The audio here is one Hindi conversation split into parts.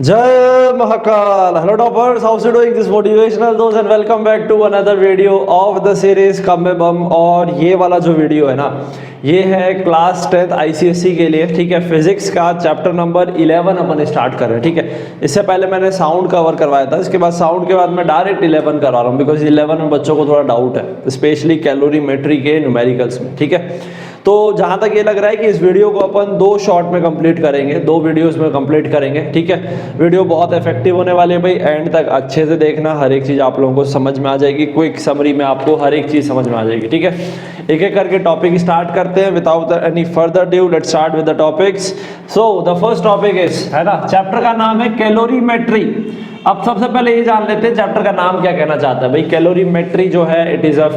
Jai Mahakal. Hello toppers, how's you doing? This motivational those and welcome back to another video of the series कम में बम। और ये वाला जो वीडियो है ना, ये है क्लास 10th ICSE के लिए। ठीक है, फिजिक्स का चैप्टर नंबर 11 अपन स्टार्ट कर रहे हैं। ठीक है, इससे पहले मैंने साउंड कवर करवाया था, इसके बाद साउंड के बाद मैं डायरेक्ट 11 करा रहा हूँ बिकॉज 11 में बच्चों को थोड़ा डाउट है, स्पेशली कैलोरीमेट्री के न्यूमेरिकल्स में। ठीक है, तो जहाँ तक ये लग रहा है कि इस वीडियो को अपन 2 शॉर्ट में कंप्लीट करेंगे, 2 वीडियोस में कंप्लीट करेंगे। ठीक है, वीडियो बहुत इफेक्टिव होने वाली है भाई, एंड तक अच्छे से देखना, हर एक चीज़ आप लोगों को समझ में आ जाएगी। क्विक समरी में आपको हर एक चीज़ समझ में आ जाएगी। ठीक है, एक एक करके टॉपिक स्टार्ट करते हैं। Without any further due let's start with the topics. So the first topic is, है ना, चैप्टर का नाम है कैलोरीमेट्री। अब सबसे पहले ये जान लेते हैं चैप्टर का नाम क्या कहना चाहता है भाई। कैलोरीमेट्री जो है, it is a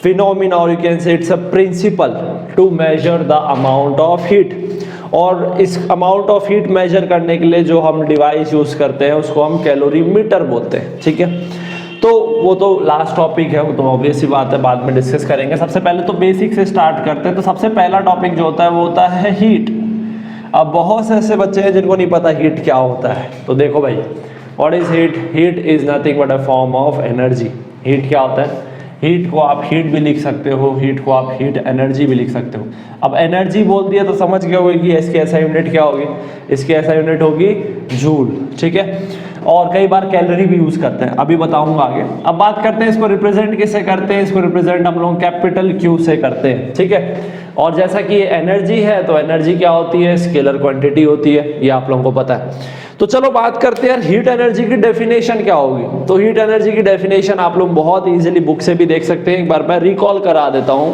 phenomena or you can say it's a principle to measure the amount of heat। और इस अमाउंट ऑफ हीट मेजर करने के लिए जो हम डिवाइस यूज करते हैं उसको हम कैलोरीमीटर बोलते हैं। ठीक है, तो वो तो लास्ट टॉपिक है, वो तो ऑब्वियस सी बात है, बाद में डिस्कस करेंगे। सबसे पहले तो बेसिक से स्टार्ट करते हैं। तो सबसे पहला टॉपिक जो होता है वो होता है हीट। अब बहुत से ऐसे बच्चे हैं जिनको नहीं पता हीट क्या होता है। तो देखो भाई, what is heat? Heat is nothing but a form of energy. Heat क्या होता है? हीट को आप हीट भी लिख सकते हो, हीट को आप हीट एनर्जी भी लिख सकते हो। अब एनर्जी बोल दिया तो समझ गए होगे कि इसकी ऐसा यूनिट क्या होगी, इसकी ऐसा यूनिट होगी जूल। ठीक है, और कई बार कैलोरी भी यूज करते हैं, अभी बताऊंगा आगे। अब बात करते हैं इसको रिप्रेजेंट किससे करते हैं। इसको रिप्रेजेंट हम लोग कैपिटल क्यू से करते हैं। ठीक है, और जैसा कि ये एनर्जी है तो एनर्जी क्या होती है? स्केलर क्वांटिटी होती है, ये आप लोगों को पता है। तो चलो बात करते हैं हीट एनर्जी की डेफिनेशन क्या होगी। तो हीट एनर्जी की डेफिनेशन आप लोग बहुत इजीली बुक से भी देख सकते हैं। एक बार मैं रिकॉल करा देता हूं।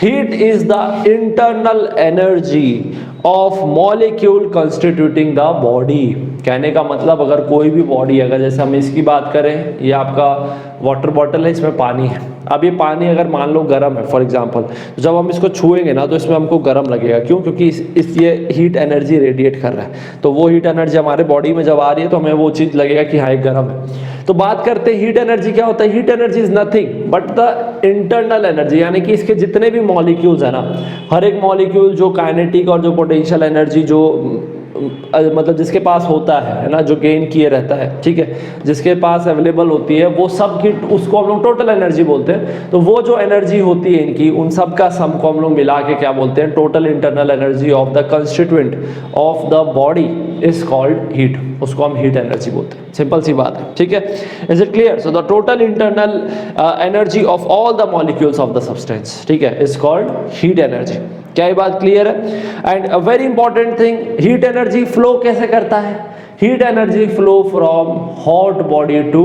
Heat is the internal energy of molecule constituting the body. कहने का मतलब, अगर कोई भी बॉडी, अगर जैसे हम इसकी बात करें, ये आपका वाटर बॉटल है, इसमें पानी है। अब ये पानी अगर मान लो गर्म है फॉर एग्जांपल, तो जब हम इसको छुएंगे ना तो इसमें हमको गर्म लगेगा। क्यों? क्योंकि इस ये हीट एनर्जी रेडिएट कर रहा है। तो वो हीट एनर्जी हमारे बॉडी में जब आ रही है तो हमें वो चीज़ लगेगा कि हाँ ये गर्म है। तो बात करते हैं हीट एनर्जी क्या होता है। Heat energy is nothing but the internal energy, यानी कि इसके जितने भी मॉलिक्यूल्स है ना, हर एक मॉलिक्यूल जो काइनेटिक और जो पोटेंशियल एनर्जी जो मतलब जिसके पास होता है ना, जो गेन किए रहता है, ठीक है, जिसके पास अवेलेबल होती है, वो सब की उसको हम लोग टोटल एनर्जी बोलते हैं। तो वो जो एनर्जी होती है इनकी, उन सब का सम को हम लोग मिला के क्या बोलते हैं? Total internal energy of the constituent of the body is called heat. उसको हम हीट एनर्जी बोलते हैं। सिंपल सी बात है। ठीक है, is it clear? So the total internal energy of all the molecules of the substance, ठीक है, इज कॉल्ड हीट एनर्जी। क्या ये बात क्लियर है? And a very important thing, heat energy flow कैसे करता है? Heat energy flow from hot body to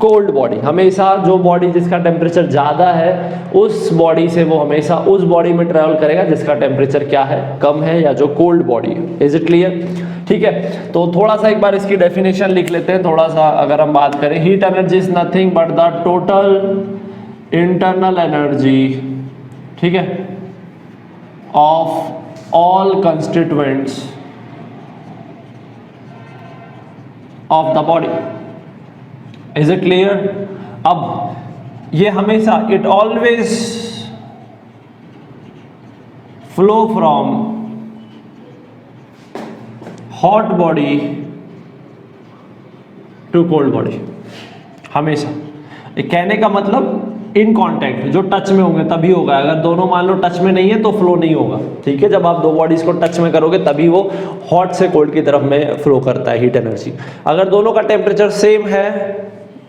cold body. हमेशा जो बॉडी जिसका टेम्परेचर ज़्यादा है, उस बॉडी से वो हमेशा उस बॉडी में ट्रेवल करेगा जिसका टेम्परेचर क्या है? कम है, या जो कोल्ड बॉडी है। Is it clear? ठीक है, तो थोड़ा सा एक बार इसकी डेफिनेशन लिख लेते हैं। थोड़ा सा अगर हम बात करें, heat energy is nothing but the total internal energy, ठीक है, of all constituents of the body। is it clear? अब ये हमेशा it always flow from hot body to cold body। हमेशा, ये कहने का मतलब इन कांटेक्ट, जो टच में होंगे तभी होगा। अगर दोनों मान लो टच में नहीं है तो फ्लो नहीं होगा। ठीक है, जब आप दो बॉडीज को टच में करोगे तभी वो हॉट से कोल्ड की तरफ में फ्लो करता है हीट एनर्जी। अगर दोनों का टेम्परेचर सेम है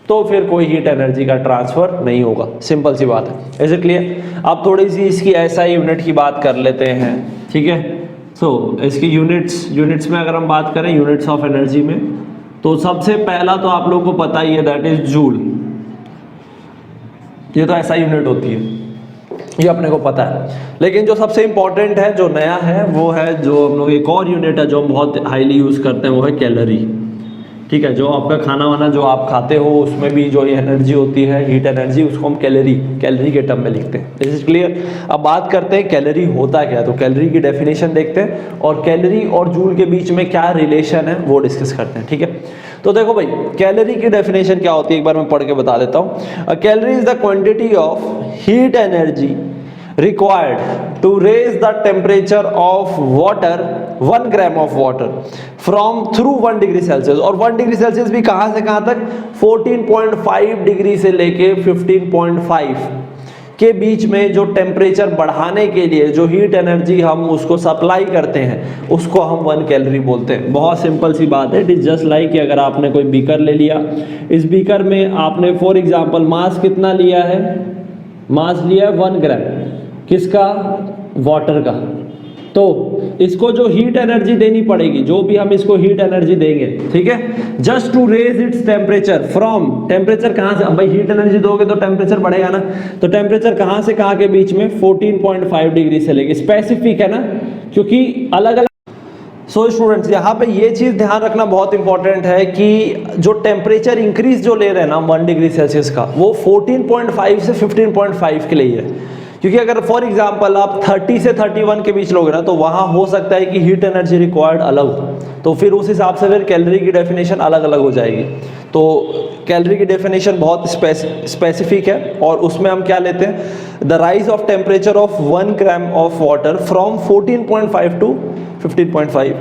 तो फिर कोई हीट एनर्जी का ट्रांसफर नहीं होगा। सिंपल सी बात है। Is it clear? अब थोड़ी सी इसकी एसआई यूनिट की बात कर लेते हैं। ठीक है, सो इसकी यूनिट्स में अगर हम बात करें, यूनिट्स ऑफ एनर्जी में, तो सबसे पहला तो आप लोगों को पता ही है, दैट इज जूल। ये तो ऐसा यूनिट होती है, ये अपने को पता है। लेकिन जो सबसे इंपॉर्टेंट है, जो नया है, वो है जो हम लोग एक और यूनिट है जो हम बहुत हाईली यूज करते हैं, वो है कैलोरी। ठीक है, जो आपका खाना वाना जो आप खाते हो उसमें भी जो ये एनर्जी होती है, हीट एनर्जी, उसको हम कैलोरी के टर्म में लिखते हैं। This is clear? अब बात करते हैं कैलोरी होता क्या है। तो कैलोरी की डेफिनेशन देखते हैं और कैलोरी और जूल के बीच में क्या रिलेशन है वो डिस्कस करते हैं। ठीक है, तो देखो भाई, कैलोरी की डेफिनेशन क्या होती है, एक बार मैं पढ़ के बता देता हूँ। Calorie is the quantity of heat energy required to raise the temperature of water 1 gram of water from through 1 degree Celsius. और 1 डिग्री सेल्सियस भी कहाँ से कहाँ तक, 14.5 डिग्री से लेके 15.5 के बीच में जो टेम्परेचर बढ़ाने के लिए जो हीट एनर्जी हम उसको सप्लाई करते हैं उसको हम 1 कैलोरी बोलते हैं। बहुत सिंपल सी बात है। इट इज जस्ट लाइक कि अगर आपने कोई बीकर ले लिया, इस बीकर में आपने फॉर एग्जांपल मास कितना लिया है, मास लिया है 1 ग्राम, किसका, वाटर का। तो इसको जो हीट एनर्जी देनी पड़ेगी, जो भी हम इसको हीट एनर्जी देंगे, ठीक है, just to raise its temperature from, temperature कहाँ से, अब भाई हीट एनर्जी दोगे तो टेम्परेचर बढ़ेगा ना, तो टेम्परेचर कहाँ से कहाँ के बीच में, 14.5 डिग्री से लेके, स्पेसिफिक है ना, क्योंकि अलग अलग। सो स्टूडेंट्स, यहाँ पे ये चीज़ ध्यान रखना बहुत इंपॉर्टेंट है कि जो टेम्परेचर इंक्रीज जो ले रहे हैं ना 1 डिग्री सेल्सियस का, वो 14.5 से 15.5 के लिए है। क्योंकि अगर फॉर एग्जांपल आप 30 से 31 के बीच लोगे ना, तो वहाँ हो सकता है कि हीट एनर्जी रिक्वायर्ड अलग हो, तो फिर उस हिसाब से फिर कैलोरी की डेफिनेशन अलग अलग हो जाएगी। तो कैलोरी की डेफिनेशन बहुत स्पेसिफिक है, और उसमें हम क्या लेते हैं, the rise of temperature of 1 gram of water from 14.5 to 15.5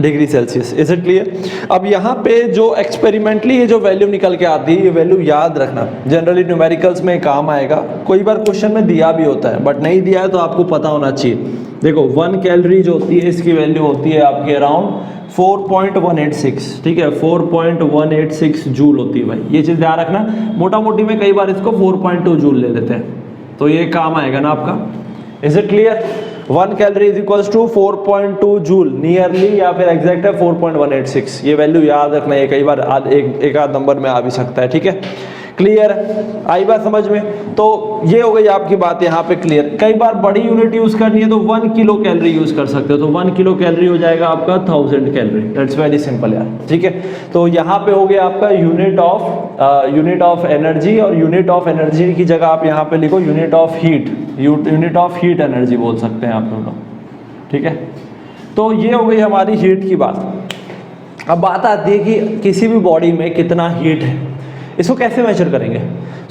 degree Celsius. Is it clear? अब यहाँ पे जो एक्सपेरिमेंटली ये जो वैल्यू निकल के आती है, ये वैल्यू याद रखना, जनरली न्यूमेरिकल्स में काम आएगा, कोई बार क्वेश्चन में दिया भी होता है, बट नहीं दिया है तो आपको पता होना चाहिए। देखो 1 कैलोरी जो होती है, इसकी वैल्यू होती है आपके अराउंड 4.186, ठीक है, 4.186 जूल होती है भाई, ये चीज़ ध्यान रखना। मोटा मोटी में कई बार इसको 4.2 जूल ले देते हैं, तो ये काम आएगा ना आपका। Is it clear? 1 calorie is equals to 4.2 joule nearly, या फिर एग्जैक्ट है 4.186। ये वैल्यू याद रखना, ये कई बार एक आध नंबर में आ भी सकता है, ठीक है। क्लियर है? आई बात समझ में? तो ये हो गई आपकी बात यहाँ पे क्लियर। कई बार बड़ी यूनिट यूज करनी है तो 1 किलो कैलोरी यूज कर सकते हो, तो 1 किलो कैलोरी हो जाएगा आपका 1000 कैलोरी। दैट्स वेरी सिंपल यार, ठीक है। तो यहाँ पे हो गया आपका यूनिट ऑफ एनर्जी, और यूनिट ऑफ एनर्जी की जगह आप यहाँ पे लिखो unit of heat, unit of heat energy बोल सकते हैं आप लोग, ठीक है। तो ये हो गई हमारी हीट की बात। अब बात आती है कि किसी भी बॉडी में कितना हीट है, इसको कैसे मेजर करेंगे।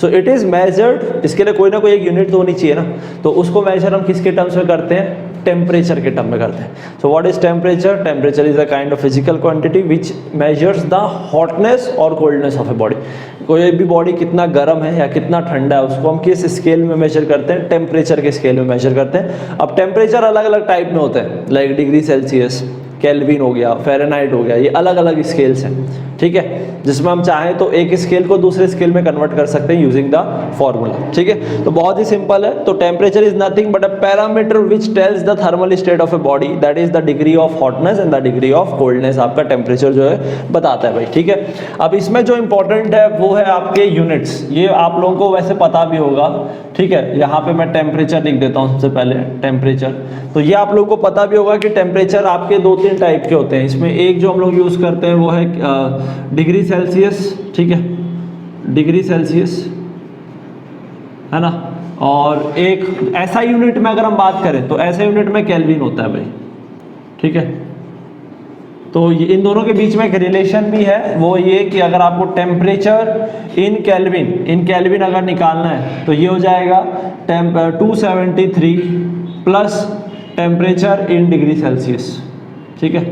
सो इट इज़ मेजर्ड, इसके लिए कोई ना कोई एक यूनिट तो होनी चाहिए ना, तो उसको मेजर हम किसके टर्म्स में करते हैं, टेम्परेचर के टर्म में करते हैं। So what is temperature? Temperature is a kind of physical quantity which measures the hotness और कोल्डनेस ऑफ ए बॉडी। कोई भी बॉडी कितना गर्म है या कितना ठंडा है, उसको हम किस स्केल में मेजर करते हैं, टेम्परेचर के स्केल में मेजर करते हैं। अब टेम्परेचर अलग अलग टाइप में होते हैं, लाइक डिग्री सेल्सियस, केल्विन हो गया, फ़ारेनहाइट हो गया, ये अलग अलग स्केल्स हैं, ठीक है, जिसमें हम चाहें तो एक स्केल को दूसरे स्केल में कन्वर्ट कर सकते हैं यूजिंग द फॉर्मूला, ठीक है। तो बहुत ही सिंपल है। तो temperature is nothing but a parameter which tells the thermal state of a body, that is the degree of hotness and the degree of coldness, आपका टेम्परेचर जो है बताता है भाई, ठीक है। अब इसमें जो इंपॉर्टेंट है वो है आपके यूनिट्स, ये आप लोगों को वैसे पता भी होगा, ठीक है। यहाँ पे मैं टेम्परेचर लिख देता हूँ सबसे पहले, टेम्परेचर। तो ये आप लोगों को पता भी होगा कि टेम्परेचर आपके 2-3 टाइप के होते हैं। इसमें एक जो हम लोग यूज़ करते हैं वो है डिग्री सेल्सियस, ठीक है, डिग्री सेल्सियस है ना, और एक ऐसा यूनिट में अगर हम बात करें तो ऐसा यूनिट में केल्विन होता है भाई, ठीक है। तो ये इन दोनों के बीच में एक रिलेशन भी है, वो ये कि अगर आपको टेम्परेचर इन केल्विन अगर निकालना है तो ये हो जाएगा 273 plus temperature in degree Celsius, ठीक है,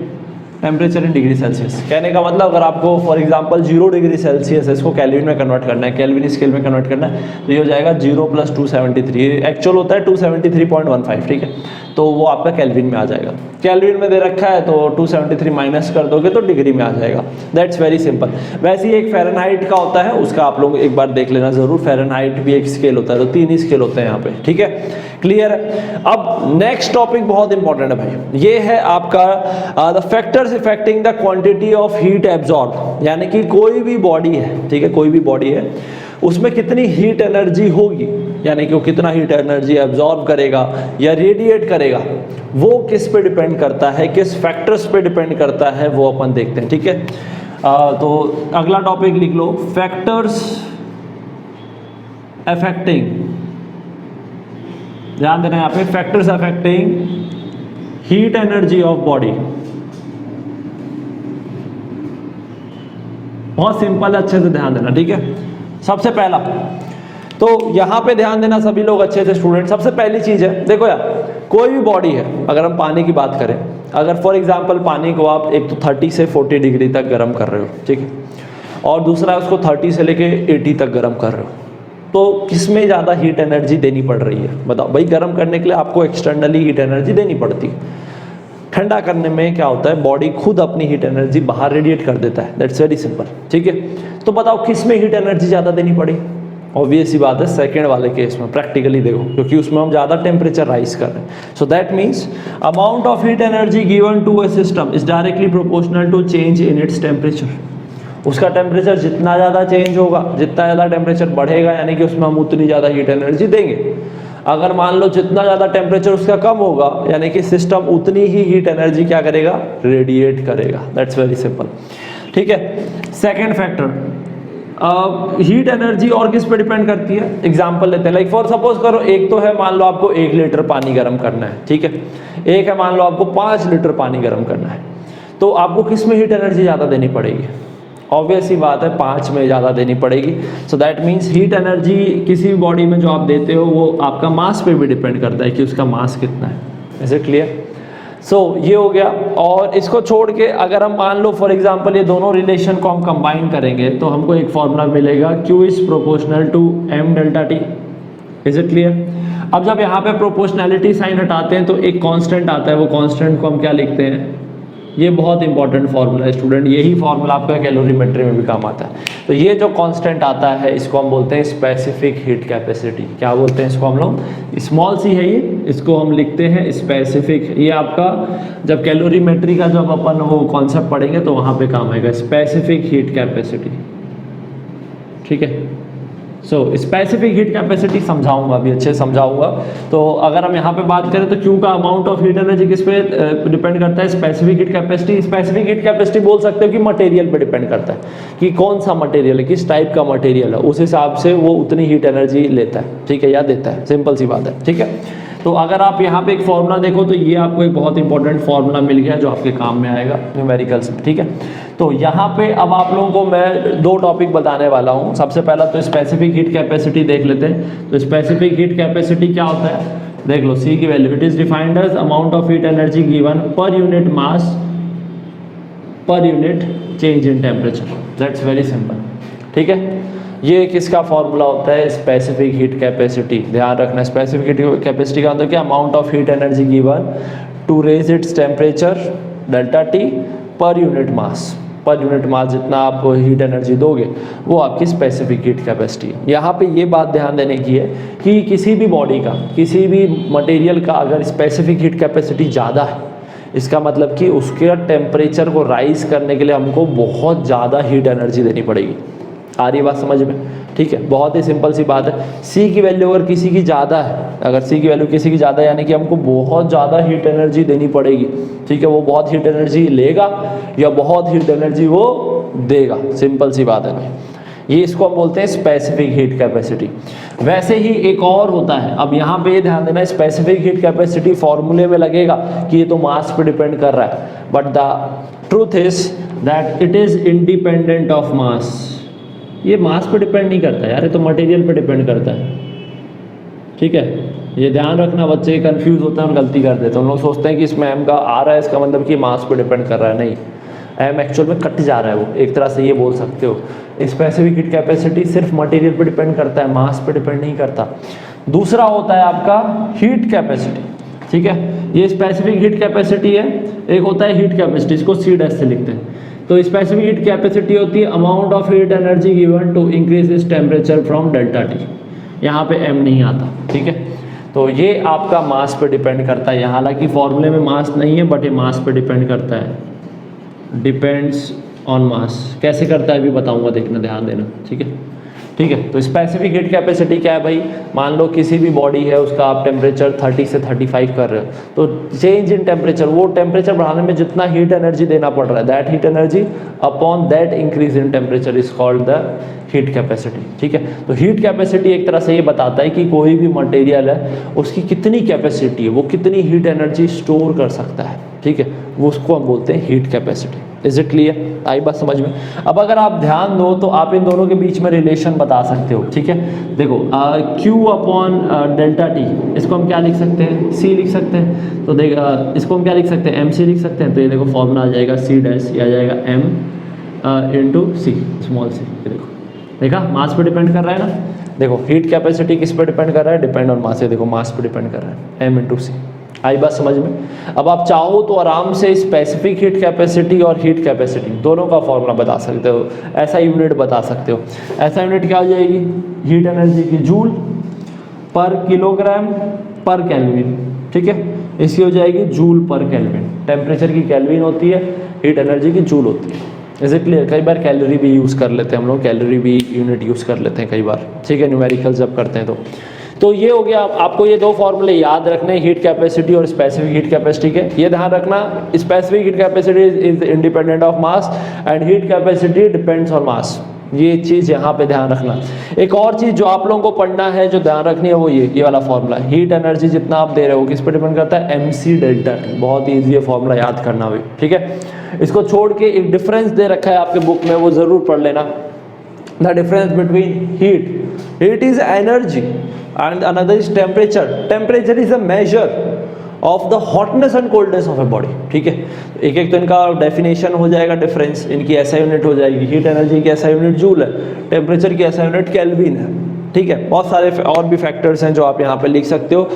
टेम्परेचर इन डिग्री सेल्सियस। कहने का मतलब अगर आपको फॉर एग्जांपल 0 डिग्री सेल्सियस है, इसको केल्विन में कन्वर्ट करना है, केल्विन स्केल में कन्वर्ट करना है, तो ये हो जाएगा 0 + 273, एक्चुअल होता है 273.15, ठीक है। तो वो आपका केल्विन में आ जाएगा। केल्विन में दे रखा है तो 273 माइनस कर दोगे तो डिग्री में आ जाएगा। That's very simple. वैसे ही एक फ़ारेनहाइट का होता है, उसका आप लोग एक बार देख लेना जरूर। फ़ारेनहाइट भी एक स्केल होता है, तो 3 ही स्केल होते हैं यहाँ पे, ठीक है, क्लियर है। अब नेक्स्ट टॉपिक बहुत इंपॉर्टेंट है भाई, ये है आपका the factors affecting the quantity of heat absorb, यानी कि कोई भी बॉडी है, ठीक है, कोई भी बॉडी है, उसमें कितनी हीट एनर्जी होगी, यानी कि वो कितना हीट एनर्जी एब्जॉर्ब करेगा या रेडिएट करेगा, वो किस पे डिपेंड करता है, किस फैक्टर्स पे डिपेंड करता है, वो अपन देखते हैं, ठीक है। तो अगला टॉपिक लिख लो, फैक्टर्स अफेक्टिंग, ध्यान देना यहाँ पे, factors affecting heat energy of body. बहुत सिंपल, अच्छे से ध्यान देना, ठीक है। सबसे पहला तो यहाँ पे ध्यान देना सभी लोग अच्छे से स्टूडेंट। सबसे पहली चीज़ है, देखो यार, कोई भी बॉडी है, अगर हम पानी की बात करें, अगर फॉर एग्जांपल पानी को आप एक तो 30 से 40 डिग्री तक गर्म कर रहे हो, ठीक है, और दूसरा है उसको 30 से लेके 80 तक गर्म कर रहे हो, तो किसमें ज़्यादा हीट एनर्जी देनी पड़ रही है? बताओ भाई। गर्म करने के लिए आपको एक्सटर्नली हीट एनर्जी देनी पड़ती है। ठंडा करने में क्या होता है, बॉडी खुद अपनी हीट एनर्जी बाहर रेडिएट कर देता है। दैट्स वेरी सिंपल, ठीक है। तो बताओ किस में हीट एनर्जी ज़्यादा देनी पड़ी? ऑब्वियस ही बात है सेकेंड वाले केस में। प्रैक्टिकली देखो, क्योंकि उसमें हम ज़्यादा टेम्परेचर राइज कर रहे हैं। So that means amount of heat energy given to a system is directly proportional to change in its temperature. उसका टेम्परेचर जितना ज़्यादा चेंज होगा, जितना ज़्यादा टेम्परेचर बढ़ेगा, यानी कि उसमें हम उतनी ज़्यादा हीट एनर्जी देंगे। अगर मान लो जितना ज़्यादा टेम्परेचर उसका कम होगा, यानी कि सिस्टम उतनी ही हीट एनर्जी क्या करेगा? रेडिएट करेगा। दैट्स वेरी सिंपल, ठीक है। सेकेंड फैक्टर, हीट एनर्जी और किस पे डिपेंड करती है? एग्जाम्पल लेते हैं, लाइक फॉर सपोज करो, एक तो है मान लो आपको 1 लीटर पानी गर्म करना है, ठीक है। एक है मान लो आपको 5 लीटर पानी गर्म करना है, तो आपको किस में हीट एनर्जी ज़्यादा देनी पड़ेगी? ऑब्वियस ही बात है 5 में ज़्यादा देनी पड़ेगी। सो दैट मीन्स हीट एनर्जी किसी भी बॉडी में जो आप देते हो वो आपका मास पे भी डिपेंड करता है कि उसका मास कितना है। Is it clear? सो ये हो गया। और इसको छोड़ के अगर हम मान लो फॉर एग्जांपल ये दोनों रिलेशन को हम कंबाइन करेंगे तो हमको एक फॉर्मूला मिलेगा, Q is proportional to M delta T। Is it clear? अब जब यहाँ पे प्रोपोर्शनैलिटी साइन हटाते हैं तो एक कांस्टेंट आता है, वो कांस्टेंट को हम क्या लिखते हैं? ये बहुत इंपॉर्टेंट फार्मूला है स्टूडेंट, यही फार्मूला आपका कैलोरीमेट्री में भी काम आता है। तो ये जो कांस्टेंट आता है इसको हम बोलते हैं स्पेसिफिक हीट कैपेसिटी। क्या बोलते हैं इसको हम लोग? स्मॉल सी है ये, इसको हम लिखते हैं स्पेसिफिक। ये आपका जब कैलोरीमेट्री का जब अपन वो कॉन्सेप्ट पढ़ेंगे तो वहाँ पे काम आएगा, स्पेसिफिक हीट कैपेसिटी, ठीक है। सो स्पेसिफिक हीट कैपेसिटी समझाऊंगा, अभी अच्छे समझाऊंगा। तो अगर हम यहाँ पे बात करें तो क्यू का अमाउंट ऑफ हीट एनर्जी किस पे डिपेंड करता है? Specific heat capacity. Specific heat capacity बोल सकते हो कि मटेरियल पे डिपेंड करता है कि कौन सा मटेरियल है, किस टाइप का मटेरियल है, उस हिसाब से वो उतनी हीट एनर्जी लेता है, ठीक है, या देता है। सिंपल सी बात है, ठीक है। तो अगर आप यहाँ पे एक फॉर्मूला देखो तो ये आपको एक बहुत इंपॉर्टेंट फॉर्मूला मिल गया जो आपके काम में आएगा न्यूमेरिकल्स में, ठीक है। तो यहाँ पे अब आप लोगों को मैं 2 टॉपिक बताने वाला हूँ। सबसे पहला तो स्पेसिफिक हीट कैपेसिटी देख लेते हैं। तो स्पेसिफिक हीट कैपेसिटी क्या होता है? देख लो, C की value, it is defined as amount of heat energy given per unit mass per unit change in temperature. That's very simple, ठीक है। ये किसका फॉर्मूला होता है? Specific heat capacity. ध्यान रखना, स्पेसिफिक हीट कैपेसिटी का मतलब क्या? Amount of heat energy given to raise its temperature delta T per unit mass. Per unit मास जितना आप हीट एनर्जी दोगे वो आपकी स्पेसिफिक हीट कैपेसिटी है। यहाँ पे ये बात ध्यान देने की है कि किसी भी बॉडी का, किसी भी मटेरियल का अगर स्पेसिफिक हीट कैपेसिटी ज़्यादा है, इसका मतलब कि उसके टेम्परेचर को राइज करने के लिए हमको बहुत ज़्यादा हीट एनर्जी देनी पड़ेगी। आ रही बात समझ में? ठीक है, बहुत ही सिंपल सी बात है। C की वैल्यू अगर किसी की ज़्यादा है, अगर C की वैल्यू किसी की ज़्यादा है, यानी कि हमको बहुत ज़्यादा हीट एनर्जी देनी पड़ेगी, ठीक है। वो बहुत हीट एनर्जी लेगा या बहुत हीट एनर्जी वो देगा, सिंपल सी बात है भाई। ये इसको हम बोलते हैं स्पेसिफिक हीट कैपेसिटी। वैसे ही एक और होता है, अब यहाँ पे ध्यान देना, स्पेसिफिक हीट कैपेसिटी फॉर्मूले में लगेगा कि ये तो मास पे डिपेंड कर रहा है, but the truth is that it is independent of mass. ये मास पे डिपेंड नहीं करता यार, ये तो मटेरियल पे डिपेंड करता है, ठीक है। ये ध्यान रखना, बच्चे कंफ्यूज होते हैं और गलती कर देते हैं। उन लोग सोचते हैं कि इसमें M का आ रहा है, इसका मतलब कि मास पे डिपेंड कर रहा है। नहीं, M एक्चुअल में कट जा रहा है, वो एक तरह से ये बोल सकते हो। स्पेसिफिक हीट कैपेसिटी सिर्फ मटेरियल पे डिपेंड करता है, मास पे डिपेंड नहीं करता। दूसरा होता है आपका हीट कैपेसिटी, ठीक है। ये स्पेसिफिक हीट कैपेसिटी है। एक होता है हीट कैपेसिटी, इसको C' से लिखते हैं। तो स्पेसिफिक हीट कैपेसिटी होती है amount of heat energy given to increase its temperature from delta T। यहाँ पे M नहीं आता, ठीक है। तो ये आपका मास पे डिपेंड करता है। यहाँ हालांकि फॉर्मूले में मास नहीं है, बट ये मास पे डिपेंड करता है, डिपेंड्स ऑन मास। कैसे करता है अभी बताऊंगा, देखना, ध्यान देना, ठीक है, ठीक है। तो स्पेसिफिक हीट कैपेसिटी क्या है भाई? मान लो किसी भी बॉडी है, उसका आप टेम्परेचर 30 से 35 कर रहे हो, तो चेंज इन टेम्परेचर, वो टेम्परेचर बढ़ाने में जितना हीट एनर्जी देना पड़ रहा है, that heat energy upon that increase in temperature is called the heat capacity, ठीक है। तो हीट कैपेसिटी एक तरह से ये बताता है कि कोई भी मटेरियल है उसकी कितनी कैपेसिटी है, वो कितनी हीट एनर्जी स्टोर कर सकता है, ठीक है, वो उसको हम बोलते हैं heat capacity. Is it clear? आई बात समझ में? अब अगर आप ध्यान दो तो आप इन दोनों के बीच में रिलेशन बता सकते हो, ठीक है। देखो Q अपॉन डेल्टा टी, इसको हम क्या लिख सकते हैं, C लिख सकते हैं। तो देख इसको हम क्या लिख सकते हैं, MC लिख सकते हैं। तो ये देखो फॉर्मूला आ जाएगा C डैश, ये आ जाएगा M into C small c। ये देखो, देखा मास पे डिपेंड कर रहा है ना। देखो हीट कैपेसिटी किस पे डिपेंड कर रहा है, डिपेंड ऑन मास। देखो मास पे डिपेंड कर रहा है, M इंटू C। आई बात समझ में? अब आप चाहो तो आराम से स्पेसिफिक हीट कैपेसिटी और हीट कैपेसिटी दोनों का फॉर्मूला बता सकते हो, ऐसा यूनिट बता सकते हो। ऐसा यूनिट क्या हो जाएगी, हीट एनर्जी की जूल पर किलोग्राम पर केल्विन, ठीक है। इसकी हो जाएगी जूल पर केल्विन। टेम्परेचर की केल्विन होती है, हीट एनर्जी की जूल होती है। Is it clear? कई बार कैलोरी भी यूज़ कर लेते हैं हम लोग, कैलोरी भी यूनिट यूज़ कर लेते हैं कई बार, ठीक है, न्यूमेरिकल जब करते हैं तो ये हो गया। आपको ये दो फॉर्मूले याद रखने, हीट कैपेसिटी और स्पेसिफिक हीट कैपेसिटी के। ये ध्यान रखना, specific heat capacity is independent of mass and heat capacity depends on मास। ये चीज़ यहाँ पे ध्यान रखना। एक और चीज़ जो आप लोगों को पढ़ना है, जो ध्यान रखनी है, वो ये वाला फॉर्मूला, हीट एनर्जी जितना आप दे रहे हो किस पे डिपेंड करता है, MC डेल्टा टी। बहुत ईजी है फॉर्मूला याद करना भी, ठीक है। इसको छोड़ के एक डिफरेंस दे रखा है आपके बुक में, वो जरूर पढ़ लेना। The difference between heat is energy and another is temperature is a measure of the hotness and coldness of a body, ठीक है। एक एक तो इनका डेफिनेशन हो जाएगा, डिफरेंस इनकी ऐसा यूनिट हो जाएगी। हीट एनर्जी की ऐसा यूनिट जूल है, टेम्परेचर की ऐसा यूनिट केल्विन है, ठीक है। बहुत सारे और भी फैक्टर्स हैं जो आप यहाँ पे लिख सकते हो,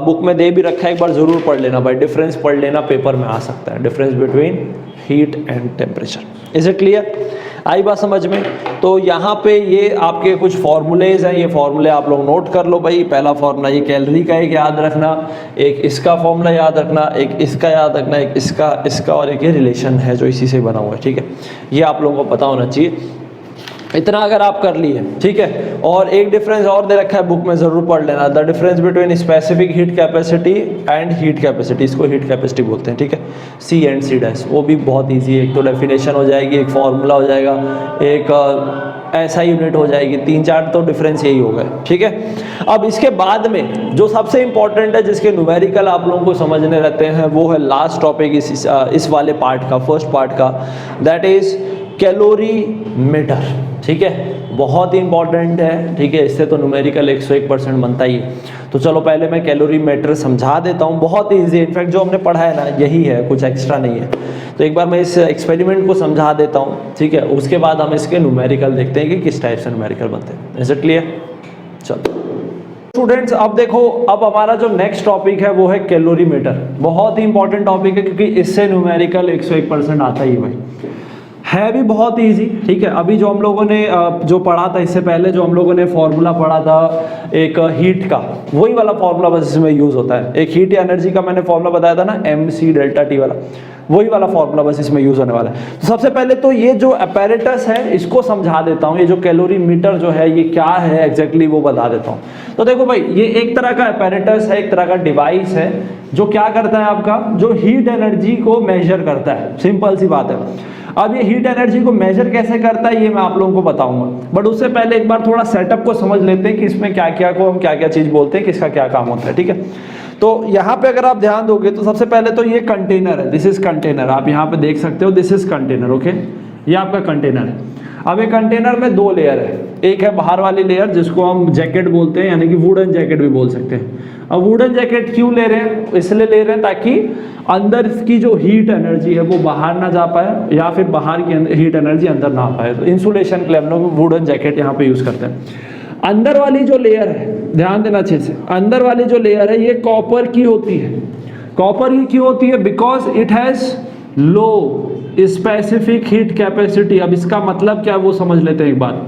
बुक में दे भी रखा है, एक बार जरूर पढ़ लेना भाई। डिफरेंस पढ़ लेना, पेपर में आ सकता है, difference between heat and temperature. Is it clear? आई बात समझ में? तो यहाँ पे ये आपके कुछ फॉर्मूलेज हैं, ये फॉर्मूले आप लोग नोट कर लो भाई। पहला फॉर्मूला ये कैलोरी का एक याद रखना, एक इसका फॉर्मूला याद रखना, एक इसका याद रखना, एक इसका और एक ये रिलेशन है जो इसी से बना हुआ है, ठीक है। ये आप लोगों को पता होना चाहिए। इतना अगर आप कर लिए, ठीक है। और एक डिफरेंस और दे रखा है बुक में, जरूर पढ़ लेना, the difference between specific heat capacity and heat capacity. इसको हीट कैपेसिटी बोलते हैं, ठीक है। C एंड C डैश, वो भी बहुत ईजी है। एक तो डेफिनेशन हो जाएगी, एक फॉर्मूला हो जाएगा, एक ऐसा यूनिट हो जाएगी, 3-4 तो डिफरेंस यही हो गए, ठीक है। अब इसके बाद में जो सबसे इंपॉर्टेंट है, जिसके न्यूमेरिकल आप लोगों को समझने रहते हैं, वो है लास्ट टॉपिक इस वाले पार्ट का, फर्स्ट पार्ट का, दैट इज कैलोरीमीटर, ठीक है। बहुत ही इंपॉर्टेंट है, ठीक है। इससे तो न्यूमेरिकल 101% बनता ही है। तो चलो पहले मैं कैलोरीमीटर समझा देता हूँ, बहुत ईजी है। इनफैक्ट जो हमने पढ़ा है ना, यही है, कुछ एक्स्ट्रा नहीं है। तो एक बार मैं इस एक्सपेरिमेंट को समझा देता हूँ, ठीक है। उसके बाद हम इसके न्यूमेरिकल देखते हैं कि किस टाइप से न्यूमेरिकल बनते हैं। Is it clear? चलो स्टूडेंट्स, अब देखो, अब हमारा जो नेक्स्ट टॉपिक है वो है कैलोरीमीटर। बहुत ही इंपॉर्टेंट टॉपिक है, क्योंकि इससे न्यूमेरिकल 101% आता ही भाई, है भी बहुत इजी, ठीक है। अभी जो हम लोगों ने जो पढ़ा था, इससे पहले जो हम लोगों ने फॉर्मूला पढ़ा था एक हीट का, वही वाला फॉर्मूला बस इसमें यूज होता है। एक हीट एनर्जी का मैंने फॉर्मूला बताया था ना, MC डेल्टा टी वाला, वही वाला फॉर्मूला बस इसमें यूज होने वाला है। तो सबसे पहले तो ये जो अपैरेटस है इसको समझा देता हूँ। ये जो कैलोरीमीटर जो है ये क्या है एग्जैक्टली वो बता देता हूँ। तो देखो भाई, ये एक तरह का अपैरेटस है, एक तरह का डिवाइस है जो क्या करता है आपका, जो हीट एनर्जी को मेजर करता है। सिंपल सी बात है। अब ये हीट एनर्जी को मेजर कैसे करता है ये मैं आप लोगों को बताऊंगा, बट उससे पहले एक बार थोड़ा सेटअप को समझ लेते हैं कि इसमें क्या क्या को हम क्या क्या चीज बोलते हैं, किसका क्या काम होता है, ठीक है। तो यहाँ पे अगर आप ध्यान दोगे तो सबसे पहले तो ये कंटेनर है, दिस इज कंटेनर, आप यहाँ पे देख सकते हो, दिस इज कंटेनर, ओके। ये आपका कंटेनर है। अब ये कंटेनर में 2 लेयर है, एक है बाहर वाली लेयर जिसको हम जैकेट बोलते हैं, यानी कि वुडन जैकेट भी बोल सकते हैं। अब वुडन जैकेट क्यों ले रहे हैं, इसलिए ले रहे हैं ताकि अंदर इसकी जो हीट एनर्जी है वो बाहर ना जा पाए, या फिर बाहर की हीट एनर्जी अंदर ना आ पाए। तो इंसुलेशन के लिए हम लोग वुडन जैकेट यहाँ पे यूज करते हैं। अंदर वाली जो लेयर है, ध्यान देना अच्छे से, अंदर वाली जो लेयर है ये कॉपर की होती है। कॉपर की क्यों होती है, because it has low specific heat capacity. अब इसका मतलब क्या है वो समझ लेते हैं एक बार।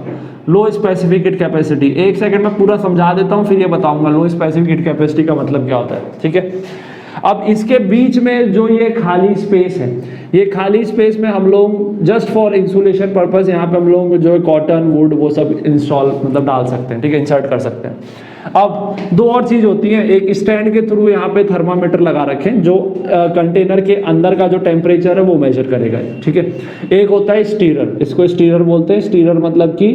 लो स्पेसिफिक हीट कैपेसिटी, एक सेकंड में पूरा समझा देता हूँ, फिर ये बताऊंगा लो स्पेसिफिक हीट कैपेसिटी का मतलब क्या होता है, ठीक है। अब इसके बीच में जो ये खाली स्पेस है, ये खाली स्पेस में हम लोग जस्ट फॉर इंसुलेशन पर्पस यहाँ पे हम लोग जो है कॉटन वुड वो सब इंस्टॉल मतलब डाल सकते हैं, ठीक है, इंसर्ट कर सकते हैं। अब 2 और चीज होती है, एक स्टैंड के थ्रू यहाँ पे थर्मामीटर लगा रखें जो कंटेनर के अंदर का जो टेम्परेचर है वो मेजर करेगा, ठीक है। एक होता है स्टीरर, इसको स्टीरर बोलते हैं। स्टीरर मतलब कि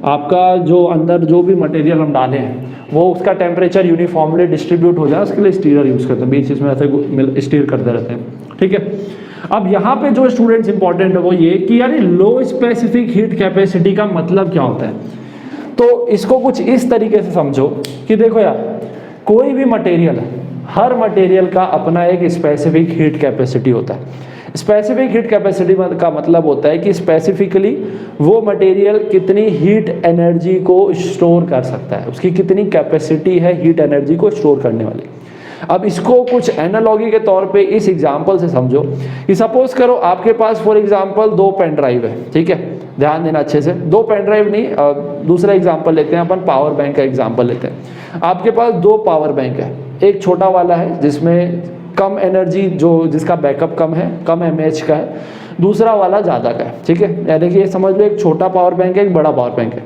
आपका जो अंदर जो भी मटेरियल हम डाले हैं वो उसका टेम्परेचर यूनिफॉर्मली डिस्ट्रीब्यूट हो जाए, उसके लिए स्टीरर यूज़ करते हैं, बीच इसमें ऐसे स्टीर करते रहते हैं, ठीक है। अब यहाँ पे जो स्टूडेंट्स इंपॉर्टेंट है वो ये कि यार लो स्पेसिफिक हीट कैपेसिटी का मतलब क्या होता है। तो इसको कुछ इस तरीके से समझो कि देखो यार, कोई भी मटेरियल है, हर मटेरियल का अपना एक स्पेसिफिक हीट कैपेसिटी होता है। स्पेसिफिक हीट कैपेसिटी का मतलब होता है कि स्पेसिफिकली वो मटेरियल कितनी हीट एनर्जी को स्टोर कर सकता है, उसकी कितनी कैपेसिटी है हीट एनर्जी को स्टोर करने वाली। अब इसको कुछ एनालॉजी के तौर पे इस एग्जांपल से समझो कि सपोज करो आपके पास फॉर एग्जांपल 2 पेन ड्राइव है, ठीक है, ध्यान देना अच्छे से। 2 पेन ड्राइव नहीं, दूसरा एग्जांपल लेते हैं अपन, पावर बैंक का एग्जांपल लेते हैं। आपके पास 2 पावर बैंक है, एक छोटा वाला है जिसमें कम एनर्जी, जो जिसका बैकअप कम है, कम एमएएच का है, दूसरा वाला ज़्यादा का है, ठीक है। यानी कि ये समझ लो एक छोटा पावर बैंक है, एक बड़ा पावर बैंक है।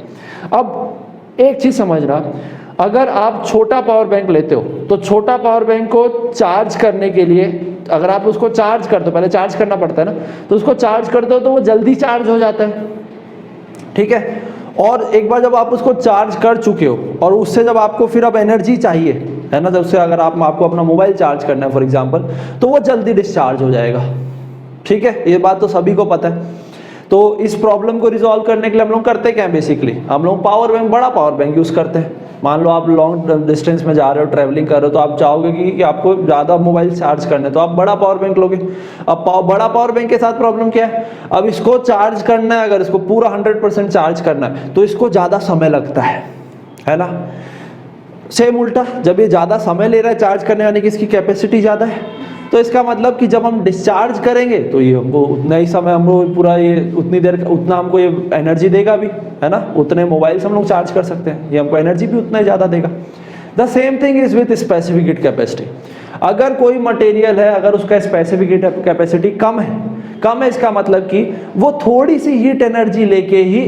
अब एक चीज़ समझना, अगर आप छोटा पावर बैंक लेते हो तो छोटा पावर बैंक को चार्ज करने के लिए, अगर आप उसको चार्ज करते हो, पहले चार्ज करना पड़ता है ना, तो उसको चार्ज करते हो तो वो जल्दी चार्ज हो जाता है, ठीक है। और एक बार जब आप उसको चार्ज कर चुके हो और उससे जब आपको फिर अब एनर्जी चाहिए, है ना, जब से अगर आपको अपना मोबाइल चार्ज करना है फॉर एग्जांपल, तो वो जल्दी डिस्चार्ज हो जाएगा, ठीक है। ये बात तो सभी को पता है। तो इस प्रॉब्लम को रिजॉल्व करने के लिए हम लोग करते क्या है, बेसिकली हम लोग पावर बैंक, बड़ा पावर बैंक यूज़ करते हैं। मान लो आप लॉन्ग डिस्टेंस में जा रहे हो, ट्रैवलिंग कर रहे हो, तो आप चाहोगे कि आपको ज़्यादा मोबाइल चार्ज करना है, तो आप बड़ा पावर बैंक लोगे। अब बड़ा पावर बैंक के साथ प्रॉब्लम क्या है, अब इसको चार्ज करना है, अगर इसको पूरा 100% चार्ज करना है तो इसको ज़्यादा समय लगता है ना। सेम उल्टा, जब ये ज़्यादा समय ले रहा है चार्ज करने, यानी कि इसकी कैपेसिटी ज़्यादा है, तो इसका मतलब कि जब हम डिस्चार्ज करेंगे तो ये हमको उतना ही समय, हमको पूरा ये उतनी देर, उतना हमको ये एनर्जी देगा भी, है ना। उतने मोबाइल से हम लोग चार्ज कर सकते हैं, ये हमको एनर्जी भी उतना ही ज़्यादा देगा। The same thing is with specific heat capacity. अगर कोई मटेरियल है, अगर उसका स्पेसिफिक हीट कैपेसिटी कम है, इसका मतलब कि वो थोड़ी सी हीट एनर्जी लेके ही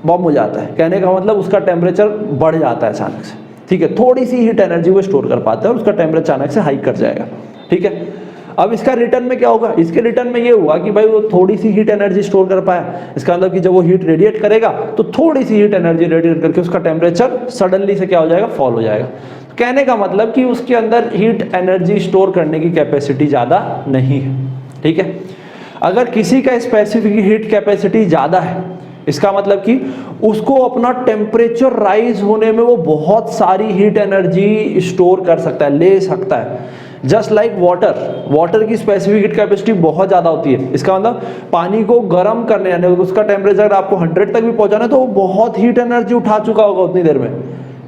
बम हो जाता है। कहने का मतलब उसका टेम्परेचर बढ़ जाता है अचानक से, ठीक है। थोड़ी सी हीट एनर्जी वो स्टोर कर पाता है और उसका टेम्परेचर अचानक से हाई कर जाएगा, ठीक है। अब इसका रिटर्न में क्या होगा, इसके रिटर्न में ये हुआ कि भाई वो थोड़ी सी हीट एनर्जी स्टोर कर पाया। इसका मतलब कि जब वो हीट रेडिएट करेगा तो थोड़ी सी हीट एनर्जी रेडिएट करके उसका टेम्परेचर सडनली से क्या हो जाएगा, फॉल हो जाएगा। तो कहने का मतलब कि उसके अंदर हीट एनर्जी स्टोर करने की कैपेसिटी ज़्यादा नहीं है, ठीक है। अगर किसी का स्पेसिफिक हीट कैपेसिटी ज़्यादा है, इसका मतलब कि उसको अपना टेम्परेचर राइज होने में वो बहुत सारी हीट एनर्जी स्टोर कर सकता है, ले सकता है। जस्ट लाइक वाटर की स्पेसिफिक हीट कैपेसिटी बहुत ज़्यादा होती है। इसका मतलब पानी को गर्म करने, यानी उसका टेम्परेचर आपको 100 तक भी पहुंचाना है तो वो बहुत हीट एनर्जी उठा चुका होगा उतनी देर में,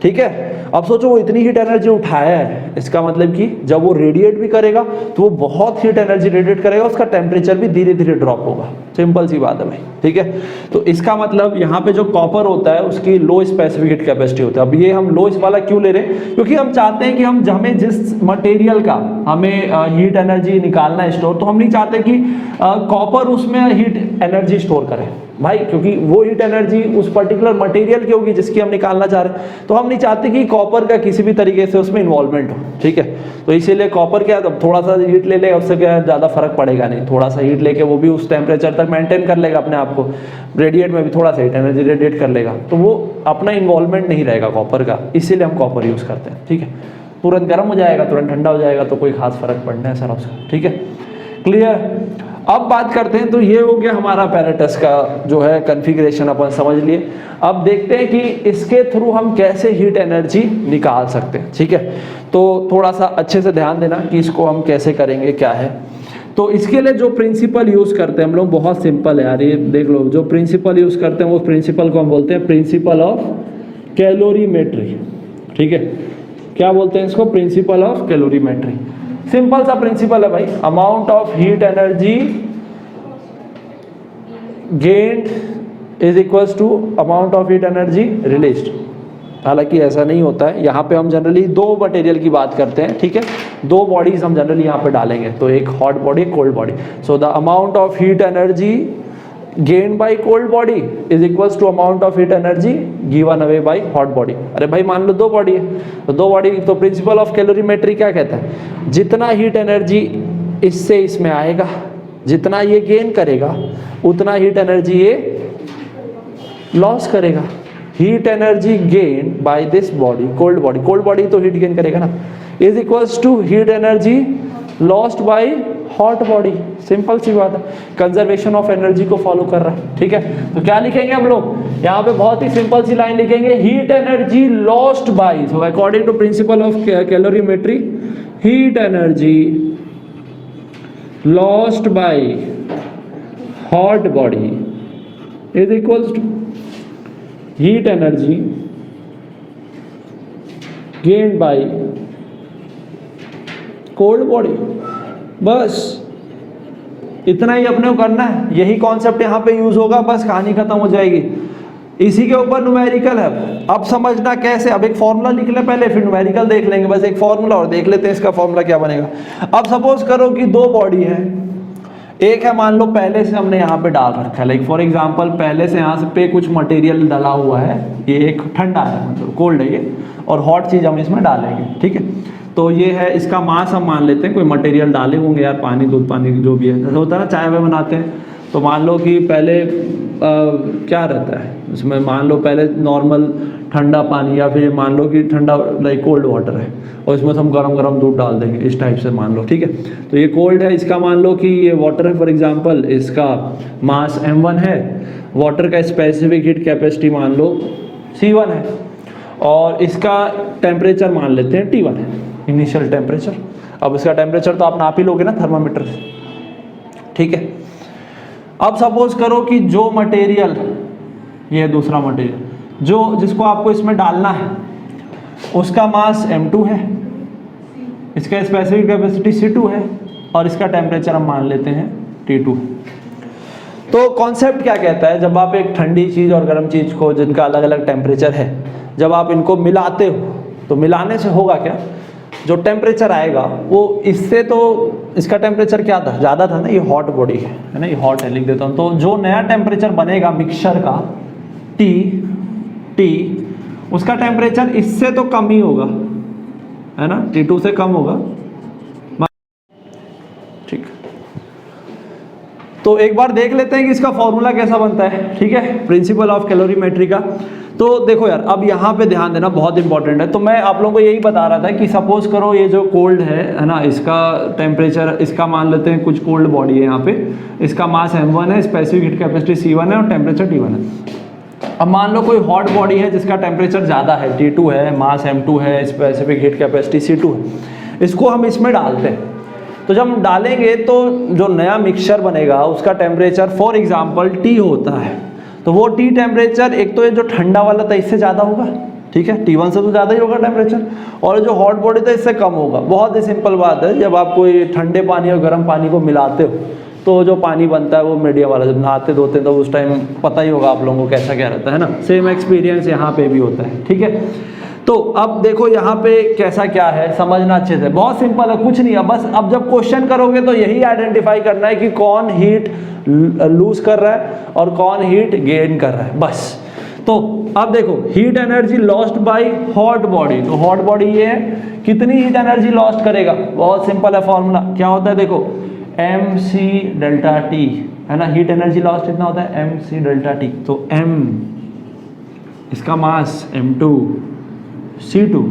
ठीक है। अब सोचो वो इतनी हीट एनर्जी उठाया है, इसका मतलब कि जब वो रेडिएट भी करेगा तो वो बहुत हीट एनर्जी रेडिएट करेगा, उसका टेम्परेचर भी धीरे धीरे ड्रॉप होगा। सिंपल सी बात है भाई, ठीक है। तो इसका मतलब यहाँ पे जो कॉपर होता है उसकी लो स्पेसिफिक हीट कैपेसिटी होता है। अब ये हम लो वाला क्यों ले रहे हैं, क्योंकि हम चाहते हैं कि हमें जिस मटेरियल का हमें हीट एनर्जी निकालना है स्टोर, तो हम नहीं चाहते कि कॉपर उसमें हीट एनर्जी स्टोर करे भाई, क्योंकि वो हीट एनर्जी उस पर्टिकुलर मटेरियल की होगी जिसकी हम निकालना चाह रहे हैं। तो हम नहीं चाहते कि कॉपर का किसी भी तरीके से उसमें इन्वॉल्वमेंट हो, ठीक है। तो इसीलिए कॉपर क्या, अब थोड़ा सा हीट ले लेगा, उससे क्या ज़्यादा फर्क पड़ेगा नहीं। थोड़ा सा हीट लेके वो भी उस टेम्परेचर तक मेंटेन कर लेगा अपने आप को, रेडिएट में भी थोड़ा सा हीट एनर्जी रेडिएट कर लेगा, तो वो अपना इन्वॉल्वमेंट नहीं रहेगा कॉपर का, इसीलिए हम कॉपर यूज़ करते हैं, ठीक है। तुरंत गर्म हो जाएगा, तुरंत ठंडा हो जाएगा, तो कोई खास फर्क पड़ना है सर उसका, ठीक है, क्लियर। अब बात करते हैं, तो ये हो गया हमारा apparatus का जो है कॉन्फ़िगरेशन, अपन समझ लिए। अब देखते हैं कि इसके थ्रू हम कैसे हीट एनर्जी निकाल सकते हैं, ठीक है। तो थोड़ा सा अच्छे से ध्यान देना कि इसको हम कैसे करेंगे, क्या है। तो इसके लिए जो प्रिंसिपल यूज़ करते हैं हम लोग, बहुत सिंपल है यार, ये देख लो। जो प्रिंसिपल यूज़ करते हैं वो प्रिंसिपल को हम बोलते हैं प्रिंसिपल ऑफ कैलोरीमेट्री, ठीक है। क्या बोलते हैं इसको, प्रिंसिपल ऑफ कैलोरीमेट्री। सिंपल सा प्रिंसिपल है भाई, amount of heat energy gained is equals to amount of heat energy released. हालांकि ऐसा नहीं होता है, यहाँ पे हम जनरली 2 मटेरियल की बात करते हैं, ठीक है। 2 बॉडीज हम जनरली यहाँ पे डालेंगे, तो एक hot body, cold body. So the amount of heat energy gain by cold body is equals to amount of heat energy given away by hot body. अरे भाई मान लो 2 बॉडी है, तो 2 बॉडी, तो प्रिंसिपल ऑफ कैलोरीमेट्री क्या कहता है, जितना हीट एनर्जी इससे इसमें आएगा, जितना ये गेन करेगा उतना हीट एनर्जी ये लॉस करेगा, heat energy gain by this body, cold body तो हीट गेन करेगा ना, is equals to heat energy lost by hot body. Simple सी बात है, कंजर्वेशन ऑफ एनर्जी को फॉलो कर रहा है। ठीक है, तो क्या लिखेंगे हम लोग यहाँ पे, बहुत ही सिंपल सी लाइन लिखेंगे, heat energy lost by, so according to principle of calorimetry, heat energy lost by hot body is equals to heat energy gain by cold body. बस इतना ही अपने को करना है, यही कॉन्सेप्ट यहाँ पे यूज होगा, बस कहानी खत्म हो जाएगी। इसी के ऊपर न्यूमेरिकल है। अब समझना कैसे, अब एक फॉर्मूला लिख ले पहले, फिर न्यूमेरिकल देख लेंगे। बस एक फॉर्मूला और देख लेते हैं इसका फॉर्मूला क्या बनेगा। अब सपोज करो कि दो बॉडी है, एक है मान लो पहले से हमने यहाँ पे डाल रखा है, लाइक फॉर एग्जांपल पहले से यहाँ पे कुछ मटेरियल डाला हुआ है, ये एक ठंडा है मतलब कोल्ड है ये, और हॉट चीज़ हम इसमें डालेंगे। ठीक है, तो ये है इसका मास, हम मान लेते हैं कोई मटेरियल डाले होंगे यार, पानी दूध पानी जो भी है, जैसे होता है ना चाय वाय बनाते हैं, तो मान लो कि पहले क्या रहता है उसमें, मान लो पहले नॉर्मल ठंडा पानी, या फिर मान लो कि ठंडा लाइक कोल्ड वाटर है और इसमें हम गरम गरम दूध डाल देंगे, इस टाइप से मान लो। ठीक है, तो ये कोल्ड है, इसका मान लो कि ये वाटर है फॉर एग्जांपल, इसका मास m1 है, वाटर का स्पेसिफिक हीट कैपेसिटी मान लो C1 है, और इसका टेम्परेचर मान लेते हैं T1 है, इनिशियल टेम्परेचर। अब इसका टेम्परेचर तो आप नाप ही लोगे ना थर्मामीटर से। ठीक है, अब सपोज करो कि जो मटेरियल, ये दूसरा मटेरियल जो जिसको आपको इसमें डालना है, उसका मास m2 है, इसका स्पेसिफिक कैपेसिटी C2 है, और इसका टेम्परेचर हम मान लेते हैं T2। तो कॉन्सेप्ट क्या कहता है, जब आप एक ठंडी चीज़ और गर्म चीज़ को, जिनका अलग अलग टेम्परेचर है, जब आप इनको मिलाते हो, तो मिलाने से होगा क्या, जो टेम्परेचर आएगा वो इससे, तो इसका टेम्परेचर क्या था, ज़्यादा था ना, ये हॉट बॉडी है ना, ये हॉट है, लिख देता हूँ। तो जो नया टेम्परेचर बनेगा मिक्सचर का T, उसका टेम्परेचर इससे तो कम ही होगा, है ना, T2 से कम होगा। ठीक, तो एक बार देख लेते हैं कि इसका फॉर्मूला कैसा बनता है। ठीक है, प्रिंसिपल ऑफ कैलोरीमेट्री का। तो देखो यार, अब यहाँ पे ध्यान देना बहुत इंपॉर्टेंट है। तो मैं आप लोगों को यही बता रहा था कि सपोज करो ये जो कोल्ड है ना, इसका टेम्परेचर, इसका मान लेते हैं कुछ कोल्ड बॉडी है यहाँ पे, इसका मास m1 है, स्पेसिफिक हीट कैपेसिटी C1 है, और टेम्परेचर T1 है। अब मान लो कोई हॉट बॉडी है जिसका टेम्परेचर ज़्यादा है, T2 है, मास m2 है, स्पेसिफिक हीट कैपेसिटी C2 है, इसको हम इसमें डालते हैं। तो जब हम डालेंगे तो जो नया मिक्सचर बनेगा उसका टेम्परेचर फॉर एग्जांपल T होता है, तो वो T टेम्परेचर, एक तो ये जो ठंडा वाला था इससे ज़्यादा होगा, ठीक है, T1 से तो ज़्यादा ही होगा टेम्परेचर, और जो हॉट बॉडी था इससे कम होगा। बहुत ही सिंपल बात है, जब आप कोई ठंडे पानी और गर्म पानी को मिलाते हो तो जो पानी बनता है वो मीडियम वाला, जब नहाते धोते हैं तो उस टाइम पता ही होगा आप लोगों को कैसा क्या रहता है ना। सेम एक्सपीरियंस यहाँ पे भी होता है। ठीक है, तो अब देखो यहाँ पे कैसा क्या है, समझना अच्छे से, बहुत सिंपल है, कुछ नहीं है, बस अब जब क्वेश्चन करोगे तो यही आइडेंटिफाई करना है कि कौन हीट लूज कर रहा है और कौन हीट गेन कर रहा है, बस। तो अब देखो, heat energy lost by hot body, तो हॉट बॉडी ये है, कितनी हीट एनर्जी लॉस्ट करेगा, बहुत सिंपल है फॉर्मूला, क्या होता है देखो, mc डेल्टा t, है ना, हीट एनर्जी लॉस्ट कितना होता है, mc डेल्टा t, तो m इसका मास m2 C2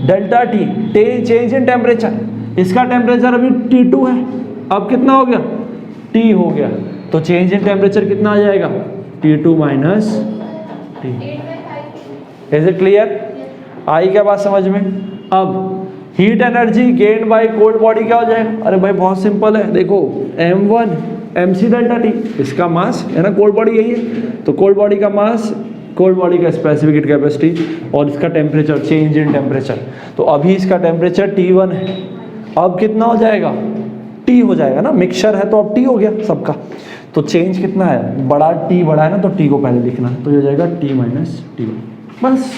delta t, change in temperature, इसका टेम्परेचर अभी T2 है, अब कितना हो गया, T हो गया, तो चेंज इन टेम्परेचर कितना आ जाएगा, T2 minus T। Is it clear, आई क्या बात समझ में। अब heat energy gain by cold body क्या हो जाएगा, अरे भाई बहुत सिंपल है, देखो m1 mc डेल्टा t, इसका मास है ना, कोल्ड बॉडी यही है, तो कोल्ड बॉडी का मास, कोल्ड बॉडी का स्पेसिफिक हीट कैपेसिटी, और इसका टेम्परेचर, चेंज इन टेम्परेचर, तो अभी इसका टेम्परेचर T1 है, अब कितना हो जाएगा, T हो जाएगा ना, मिक्सचर है तो अब T हो गया सबका, तो चेंज कितना है, बड़ा T बड़ा है ना, तो T को पहले लिखना है, तो ये हो जाएगा T माइनस T1, बस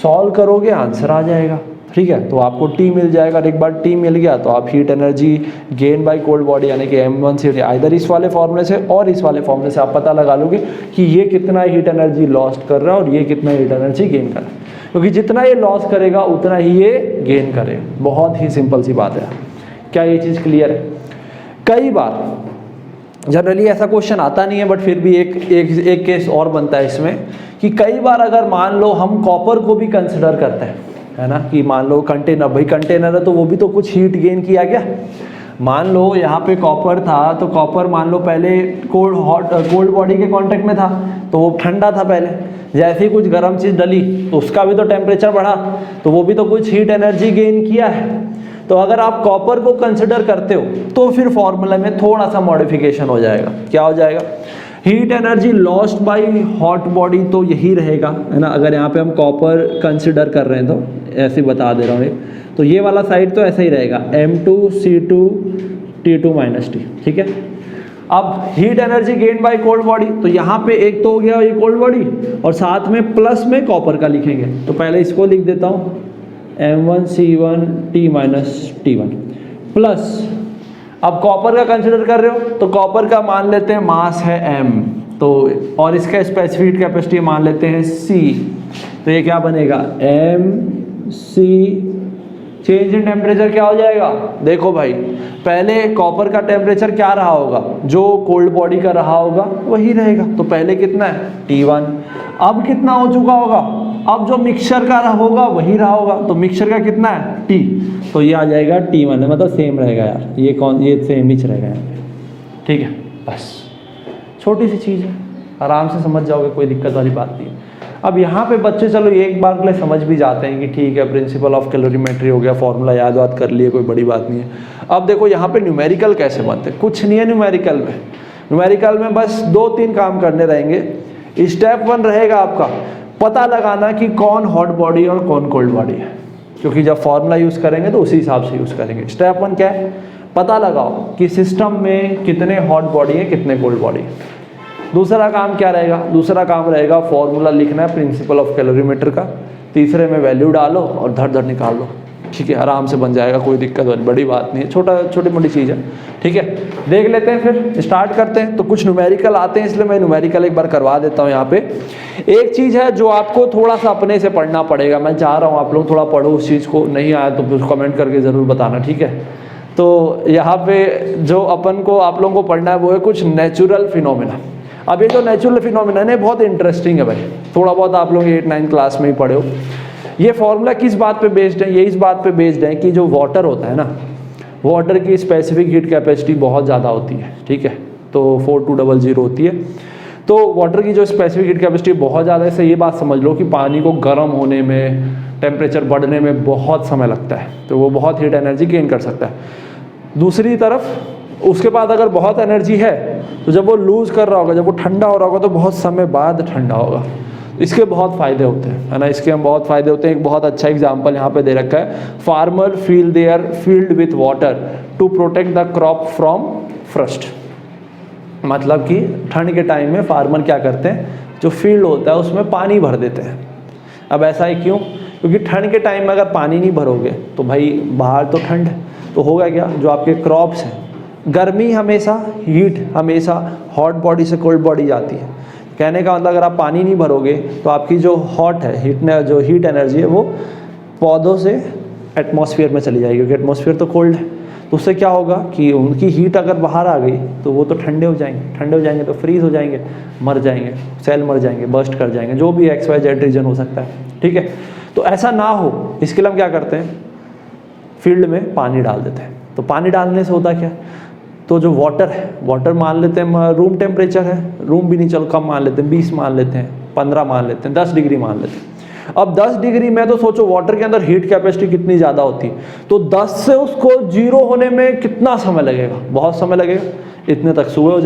सॉल्व करोगे आंसर आ जाएगा। ठीक है, तो आपको T मिल जाएगा, और एक बार T मिल गया तो आप heat energy gain by cold body यानी कि m1 से, इधर इस वाले फॉर्मूले से और इस वाले फॉर्मूले से आप पता लगा लोगे कि ये कितना हीट एनर्जी लॉस्ट कर रहा है और ये कितना हीट एनर्जी गेन कर रहा है, क्योंकि जितना ये लॉस करेगा उतना ही ये गेन करेगा। बहुत ही सिंपल सी बात है, क्या ये चीज़ क्लियर है। कई बार जनरली ऐसा क्वेश्चन आता नहीं है, बट फिर भी एक केस और बनता है इसमें कि कई बार अगर मान लो हम कॉपर को भी कंसिडर करते हैं, है ना, कि मान लो कंटेनर, भाई कंटेनर है तो वो भी तो कुछ हीट गेन किया क्या। मान लो यहाँ पे कॉपर था, तो कॉपर मान लो पहले कोल्ड बॉडी के कांटेक्ट में था, तो वो ठंडा था पहले, जैसे ही कुछ गर्म चीज़ डली तो उसका भी तो टेम्परेचर बढ़ा, तो वो भी तो कुछ हीट एनर्जी गेन किया है। तो अगर आप कॉपर को कंसिडर करते हो तो फिर फॉर्मूला में थोड़ा सा मॉडिफिकेशन हो जाएगा। क्या हो जाएगा, heat energy lost by hot body तो यही रहेगा, है ना। अगर यहाँ पे हम कॉपर कंसिडर कर रहे हैं तो ऐसे बता दे रहा हूँ, तो ये वाला साइड तो ऐसा ही रहेगा M2C2T2 -T, ठीक है। अब heat energy gain by cold body, तो यहाँ पे एक तो हो गया ये कोल्ड बॉडी, और साथ में प्लस में कॉपर का लिखेंगे, तो पहले इसको लिख देता हूँ M1C1T -T1 प्लस, अब कॉपर का कंसिडर कर रहे हो तो कॉपर का मान लेते हैं मास है M, तो और इसका स्पेसिफिक कैपेसिटी मान लेते हैं C, तो ये क्या बनेगा MC, चेंज इन टेम्परेचर क्या हो जाएगा, देखो भाई पहले कॉपर का टेम्परेचर क्या रहा होगा, जो कोल्ड बॉडी का रहा होगा वही रहेगा, तो पहले कितना है T1, अब कितना हो चुका होगा, अब जो मिक्सचर का रहा होगा वही रहा होगा, तो मिक्सचर का कितना है T, तो ये आ जाएगा T1, मतलब सेम रहेगा यार, ये सेम ही रहेगा यार, ठीक है। बस छोटी सी चीज़ है, आराम से समझ जाओगे, कोई दिक्कत वाली बात नहीं है। अब यहाँ पे बच्चे चलो एक बार के लिए समझ भी जाते हैं कि ठीक है प्रिंसिपल ऑफ कैलोरीमेट्री हो गया, फॉर्मूला याद कर लिए, कोई बड़ी बात नहीं है। अब देखो यहाँ पे न्यूमेरिकल कैसे बनते हैं, कुछ नहीं है न्यूमेरिकल में बस 2-3 काम करने रहेंगे। स्टेप 1 रहेगा आपका पता लगाना कि कौन हॉट बॉडी और कौन कोल्ड बॉडी है, क्योंकि जब फॉर्मूला यूज़ करेंगे तो उसी हिसाब से यूज़ करेंगे। स्टेप 1 क्या है, पता लगाओ कि सिस्टम में कितने हॉट बॉडी है कितने कोल्ड बॉडी है। दूसरा काम क्या रहेगा, दूसरा काम रहेगा फॉर्मूला लिखना है प्रिंसिपल ऑफ कैलोरीमीटर का, तीसरे में वैल्यू डालो और धड़ निकाल लो, ठीक है, आराम से बन जाएगा, कोई दिक्कत बड़ी बात नहीं है, छोटी मोटी चीज़ है, ठीक है। देख लेते हैं, फिर स्टार्ट करते हैं। तो कुछ न्यूमेरिकल आते हैं, इसलिए मैं न्यूमेरिकल एक बार करवा देता हूँ। यहाँ पे एक चीज़ है जो आपको थोड़ा सा अपने से पढ़ना पड़ेगा, मैं चाह रहा हूँ आप लोग थोड़ा पढ़ो उस चीज़ को, नहीं आया तो कुछ कमेंट करके ज़रूर बताना, ठीक है। तो यहाँ पे जो अपन को आप लोगों को पढ़ना है वो है कुछ नेचुरल फिनोमिना। अब ये जो नेचुरल फिनोमिना है बहुत इंटरेस्टिंग है भाई, थोड़ा बहुत आप लोग 8-9 क्लास में ही पढ़े हो। ये फॉर्मूला किस बात पे बेस्ड है, ये इस बात पे बेस्ड है कि जो वाटर होता है ना, वाटर की स्पेसिफिक हीट कैपेसिटी बहुत ज़्यादा होती है, ठीक है, तो 4200 होती है। तो वाटर की जो स्पेसिफिक हीट कैपेसिटी बहुत ज़्यादा है, इससे ये बात समझ लो कि पानी को गर्म होने में, टेम्परेचर बढ़ने में बहुत समय लगता है, तो वो बहुत हीट एनर्जी गेन कर सकता है। दूसरी तरफ उसके बाद अगर बहुत एनर्जी है तो जब वो लूज़ कर रहा होगा, जब वो ठंडा हो रहा होगा तो बहुत समय बाद ठंडा होगा। इसके बहुत फ़ायदे होते हैं, है ना, इसके हम बहुत फ़ायदे होते हैं। एक बहुत अच्छा एग्जांपल यहाँ पे दे रखा है, farmer feel their field with water to protect the crop from frost. मतलब कि ठंड के टाइम में फार्मर क्या करते हैं, जो फील्ड होता है उसमें पानी भर देते हैं। अब ऐसा ही क्यों, क्योंकि ठंड के टाइम में अगर पानी नहीं भरोगे तो भाई बाहर तो ठंड है, तो होगा क्या, जो आपके क्रॉप्स हैं, गर्मी हमेशा, हीट हमेशा हॉट बॉडी से कोल्ड बॉडी जाती है। कहने का मतलब अगर आप पानी नहीं भरोगे तो आपकी जो हॉट है, जो हीट एनर्जी है वो पौधों से एटमॉस्फेयर में चली जाएगी, क्योंकि एटमॉस्फेयर तो कोल्ड है। तो उससे क्या होगा कि उनकी हीट अगर बाहर आ गई तो वो तो ठंडे हो जाएंगे तो फ्रीज हो जाएंगे, मर जाएंगे, सेल मर जाएंगे, बर्स्ट कर जाएंगे, जो भी XYZ रीजन हो सकता है, ठीक है। तो ऐसा ना हो इसके लिए हम क्या करते हैं, फील्ड में पानी डाल देते हैं। तो पानी डालने से होता क्या, तो जो वाटर है, वाटर मान लेते हैं रूम टेम्परेचर है, रूम भी नहीं चल, कम मान लेते हैं, 20 मान लेते हैं, 15 मान लेते हैं, 10 डिग्री मान लेते हैं। अब 10 डिग्री में तो सोचो वाटर के अंदर हीट कैपेसिटी कितनी ज़्यादा होती है, तो 10 से उसको 0 होने में कितना समय लगेगा, बहुत समय लगेगा। इतने तक सुबह हो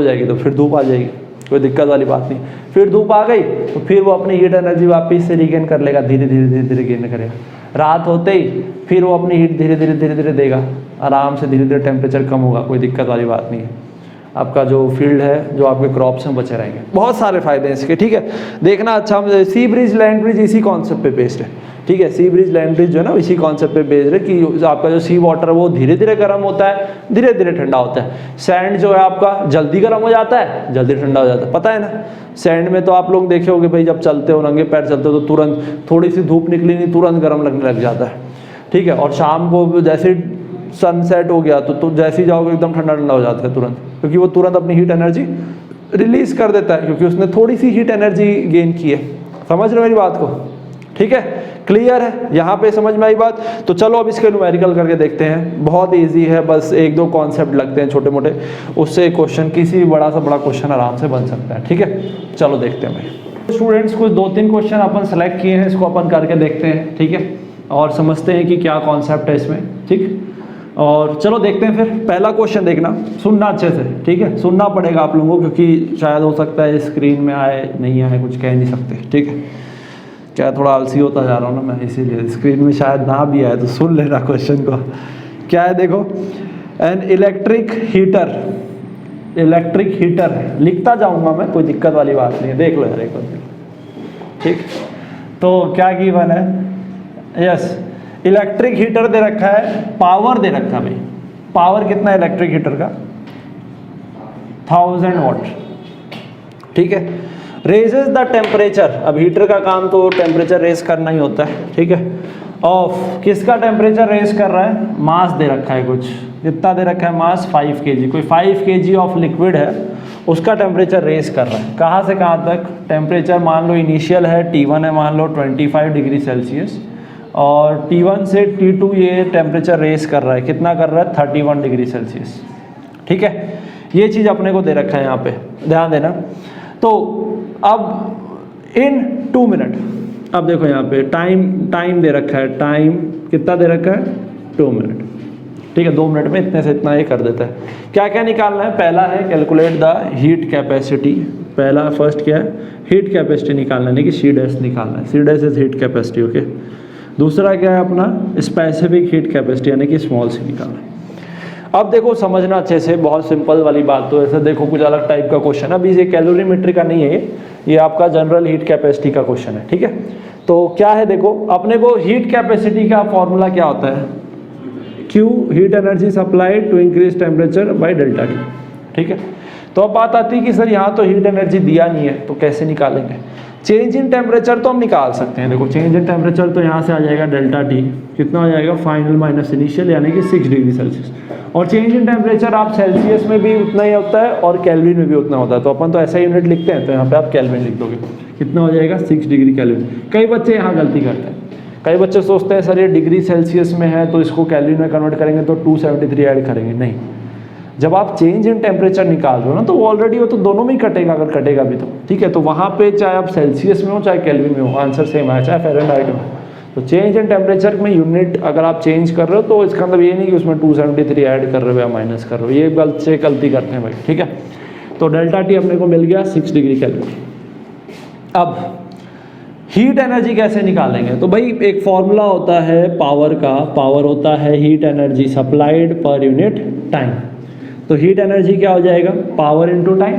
जाएगी तो फिर धूप आ जाएगी, कोई दिक्कत वाली बात नहीं। फिर धूप आ गई तो फिर वो अपनी हीट एनर्जी वापस से रिगेन कर लेगा, धीरे धीरे गेन करेगा। रात होते ही फिर वो अपनी हीट धीरे धीरे देगा, आराम से धीरे टेम्परेचर कम होगा, कोई दिक्कत वाली बात नहीं है। आपका जो फील्ड है, जो आपके क्रॉप्स हैं बचे रहेंगे। बहुत सारे फायदे हैं इसके, ठीक है, देखना अच्छा। सी ब्रिज लैंड ब्रिज इसी कॉन्सेप्ट पे बेस्ड है, ठीक है। सी ब्रिज लैंड ब्रिज जो है ना इसी कॉन्सेप्ट पे बेस्ड है कि आपका जो सी वाटर है वो धीरे धीरे गर्म होता है, धीरे धीरे ठंडा होता है। सैंड जो है आपका जल्दी गर्म हो जाता है, जल्दी ठंडा हो जाता है, पता है ना। सैंड में तो आप लोग देखे होंगे भाई, जब चलते हो, नंगे पैर चलते हो तो तुरंत थोड़ी सी धूप निकली नहीं तुरंत गर्म लगने लग जाता है, ठीक है। और शाम को जैसे सनसेट हो गया तो जैसे ही जाओगे एकदम ठंडा ठंडा हो जाता है तुरंत, क्योंकि वो तुरंत अपनी हीट एनर्जी रिलीज कर देता है, क्योंकि उसने थोड़ी सी हीट एनर्जी गेन की है। समझ रहे हो मेरी बात को? ठीक है, क्लियर है यहाँ पे, समझ में आई बात? तो चलो अब इसके न्यूमेरिकल करके देखते हैं। बहुत इजी है, बस एक दो कॉन्सेप्ट लगते हैं छोटे मोटे, उससे क्वेश्चन किसी भी बड़ा सा बड़ा क्वेश्चन आराम से बन सकता है। ठीक है, चलो देखते हैं भाई। स्टूडेंट्स कुछ 2-3 क्वेश्चन अपन सेलेक्ट किए हैं, इसको अपन करके देखते हैं। ठीक है, और समझते हैं कि क्या कॉन्सेप्ट है इसमें। ठीक, और चलो देखते हैं फिर। पहला क्वेश्चन देखना, सुनना अच्छे से। ठीक है, सुनना पड़ेगा आप लोगों को, क्योंकि शायद हो सकता है स्क्रीन में आए नहीं आए, कुछ कह नहीं सकते। ठीक है, क्या थोड़ा आलसी होता जा रहा हूँ ना मैं, इसीलिए स्क्रीन में शायद ना भी आए तो सुन लेना क्वेश्चन को। क्या है देखो, an electric heater, electric heater है, लिखता जाऊंगा मैं, कोई दिक्कत वाली बात नहीं है, देख लो यार एक बार। ठीक, तो क्या गिवन है? यस, इलेक्ट्रिक हीटर दे रखा है, पावर दे रखा है भाई। पावर कितना है इलेक्ट्रिक हीटर का? 1000 वाट। ठीक है, रेजेस द टेम्परेचर, अब हीटर का काम तो टेम्परेचर रेज करना ही होता है। ठीक है, ऑफ किसका टेम्परेचर रेज कर रहा है? मास दे रखा है कुछ, कितना दे रखा है मास? 5 kg। कोई 5 kg ऑफ लिक्विड है, उसका टेम्परेचर रेज कर रहा है। कहाँ से कहाँ तक? टेम्परेचर मान लो इनिशियल है T1 है, मान लो 25 डिग्री सेल्सियस, और T1 से T2 ये टेम्परेचर रेज कर रहा है, कितना कर रहा है? 31 डिग्री सेल्सियस। ठीक है, ये चीज़ अपने को दे रखा है यहाँ पे, ध्यान देना। तो अब इन 2 मिनट, अब देखो यहाँ पे टाइम दे रखा है, टाइम कितना दे रखा है? 2 मिनट। ठीक है, 2 मिनट में इतने से इतना ये कर देता है। क्या क्या निकालना है? पहला है कैलकुलेट द हीट कैपेसिटी। पहला फर्स्ट क्या है? हीट कैपेसिटी निकालना है, नहीं कि सी डैश निकालना है। C dash is heat capacity. Okay, दूसरा क्या है अपना? स्पेसिफिक हीट कैपेसिटी, यानी कि स्मॉल सी निकालना है। अब देखो समझना अच्छे से, बहुत सिंपल वाली बात। तो ऐसे देखो कुछ अलग टाइप का क्वेश्चन, अभी ये कैलोरीमेट्री का नहीं है, ये आपका जनरल हीट कैपेसिटी का क्वेश्चन है। ठीक है, तो क्या है देखो, अपने को हीट कैपेसिटी का फॉर्मूला क्या होता है? Q, heat energy supplied to increase temperature by delta T. ठीक है, तो अब बात आती है कि सर यहाँ तो हीट एनर्जी दिया नहीं है, तो कैसे निकालेंगे? चेंज इन टेम्परेचर तो हम निकाल सकते हैं। देखो चेंज इन टेम्परेचर तो यहाँ से आ जाएगा डेल्टा टी, कितना हो जाएगा? फाइनल माइनस इनिशियल, यानी कि 6 डिग्री सेल्सियस। और चेंज इन टेम्परेचर आप सेल्सियस में भी उतना ही होता है और केल्विन में भी उतना होता है, तो अपन तो ऐसा यूनिट लिखते हैं, तो यहाँ पे आप केल्विन लिख दोगे, कितना हो जाएगा? 6 डिग्री केल्विन। कई बच्चे यहाँ गलती करते हैं, कई बच्चे सोचते हैं सर ये डिग्री सेल्सियस में है तो इसको केल्विन में कन्वर्ट करेंगे तो 273 ऐड करेंगे। नहीं, जब आप चेंज इन टेम्परेचर निकाल रहे हो ना, तो ऑलरेडी वो तो दोनों में ही कटेगा, अगर कटेगा भी तो। ठीक है, तो वहाँ पे चाहे आप सेल्सियस में हो चाहे केल्विन में हो, आंसर सेम है, चाहे फ़ारेनहाइट में। तो चेंज इन टेम्परेचर में यूनिट अगर आप चेंज कर रहे हो तो इसका मतलब ये नहीं कि उसमें 273 ऐड कर रहे हो या माइनस कर रहे हो, ये गलती करते हैं भाई। ठीक है, तो डेल्टा टी अपने को मिल गया 6 डिग्री केल्विन। अब हीट एनर्जी कैसे निकालेंगे? तो भाई एक फॉर्मूला होता है पावर का, पावर होता है heat energy supplied per unit time. तो हीट एनर्जी क्या हो जाएगा? Power into time.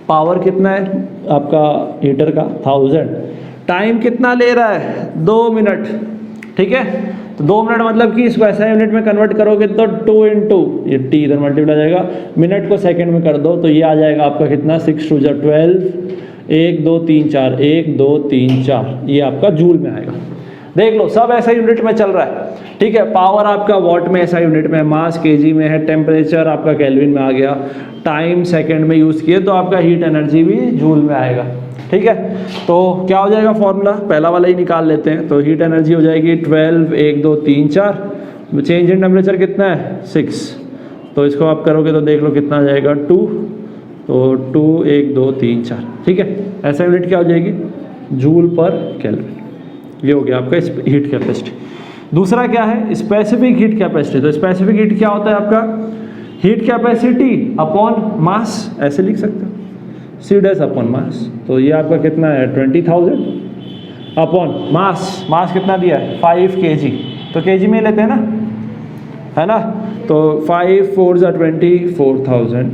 पावर कितना है आपका हीटर का? 1000। टाइम कितना ले रहा है? 2 मिनट। ठीक है, तो 2 मिनट मतलब कि इसको ऐसा यूनिट में कन्वर्ट करोगे तो 2 इंटू ये टी इधर मल्टीप्लाई हो जाएगा, मिनट को सेकंड में कर दो तो ये आ जाएगा आपका कितना? 6 2 12, 1 2 3 4, 1 2 3 4, ये आपका जूल में आएगा। देख लो सब ऐसा यूनिट में चल रहा है। ठीक है, पावर आपका वॉट में ऐसा यूनिट में है, मास केजी में है, टेम्परेचर आपका केल्विन में आ गया, टाइम सेकंड में यूज़ किए तो आपका हीट एनर्जी भी जूल में आएगा। ठीक है, तो क्या हो जाएगा फॉर्मूला? पहला वाला ही निकाल लेते हैं। तो हीट एनर्जी हो जाएगी 12 1 2 3 4, चेंज इन टेम्परेचर कितना है? 6, तो इसको आप करोगे तो देख लो कितना आ जाएगा? 2, तो 2 1 2 3 4। ठीक है, ऐसा यूनिट क्या हो जाएगी? जूल पर केल्विन। ये हो गया आपका हीट कैपेसिटी। दूसरा क्या है? Specific heat capacity. तो स्पेसिफिक हीट क्या होता है आपका? हीट कैपेसिटी अपॉन मास, ऐसे लिख सकते हो, सी डैश अपॉन मास। तो ये आपका कितना है? 20,000 अपॉन मास। मास कितना दिया है? 5 kg, तो kg में लेते हैं ना, है ना? तो 5 4 24,000।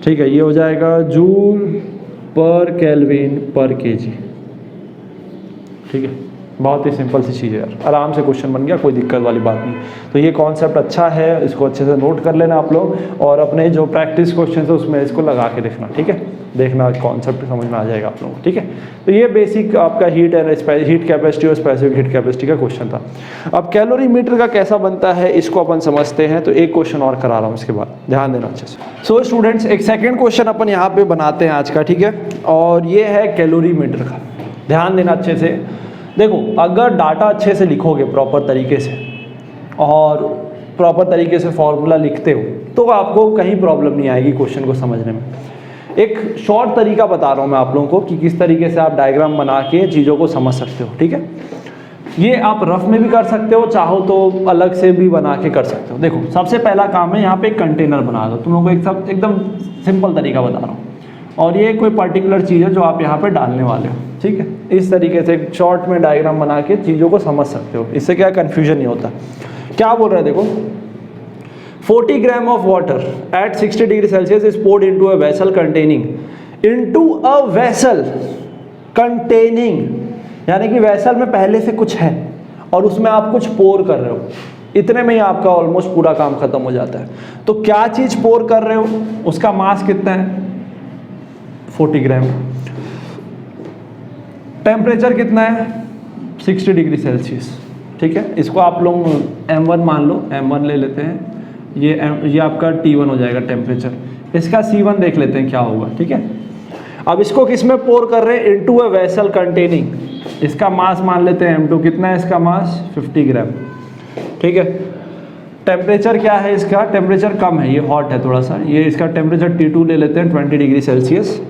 ठीक है, ये हो जाएगा जूल पर केल्विन पर kg। ठीक है, बहुत ही सिंपल सी चीज़ है यार, आराम से क्वेश्चन बन गया, कोई दिक्कत वाली बात नहीं। तो ये कॉन्सेप्ट अच्छा है, इसको अच्छे से नोट कर लेना आप लोग, और अपने जो प्रैक्टिस क्वेश्चन है उसमें इसको लगा के देखना, ठीक है, देखना कॉन्सेप्ट समझ में आ जाएगा आप लोगों को, ठीक है। तो ये बेसिक आपका हीट कैपेसिटी और स्पेसिफिक हीट कैपेसिटी का क्वेश्चन था। अब कैलोरीमीटर का कैसा बनता है इसको अपन समझते हैं। तो एक क्वेश्चन और करा रहा हूँ इसके बाद, ध्यान देना अच्छे से। सो स्टूडेंट्स, एक सेकेंड क्वेश्चन अपन यहाँ पे बनाते हैं आज का, ठीक है, और ये है कैलोरीमीटर का। ध्यान देना अच्छे से। देखो, अगर डाटा अच्छे से लिखोगे प्रॉपर तरीके से और प्रॉपर तरीके से फॉर्मूला लिखते हो तो आपको कहीं प्रॉब्लम नहीं आएगी क्वेश्चन को समझने में। एक शॉर्ट तरीका बता रहा हूँ मैं आप लोगों को कि किस तरीके से आप डायग्राम बना के चीज़ों को समझ सकते हो, ठीक है। ये आप रफ में भी कर सकते हो, चाहो तो अलग से भी बना के कर सकते हो। देखो, सबसे पहला काम है यहाँ पे एक कंटेनर बना दो। तुम लोगों को एक एकदम सिंपल तरीका बता रहा हूँ, और ये कोई पर्टिकुलर चीज़ है जो आप यहाँ पे डालने वाले हो, ठीक है। इस तरीके से शॉर्ट में डायग्राम बना के चीज़ों को समझ सकते हो, इससे क्या कन्फ्यूजन नहीं होता। क्या बोल रहा है देखो, 40 gram of water at 60 degree Celsius is poured into a vessel containing यानी कि वेसल में पहले से कुछ है और उसमें आप कुछ पोर कर रहे हो, इतने में ही आपका ऑलमोस्ट पूरा काम खत्म हो जाता है। तो क्या चीज़ पोर कर रहे हो, उसका मास कितना है, 40 ग्राम। टेम्परेचर कितना है, 60 डिग्री सेल्सियस, ठीक है। इसको आप लोग M1 मान लो, M1 ले लेते हैं, ये आपका T1 हो जाएगा टेम्परेचर। इसका C1 देख लेते हैं क्या होगा, ठीक है। अब इसको किस में पोर कर रहे हैं, इनटू अ वेसल कंटेनिंग। इसका मास मान लेते हैं M2, कितना है इसका मास, 50 ग्राम, ठीक है। टेम्परेचर क्या है इसका, टेम्परेचर कम है, ये हॉट है थोड़ा सा, ये इसका टेम्परेचर T2 ले लेते हैं, 20 degree Celsius.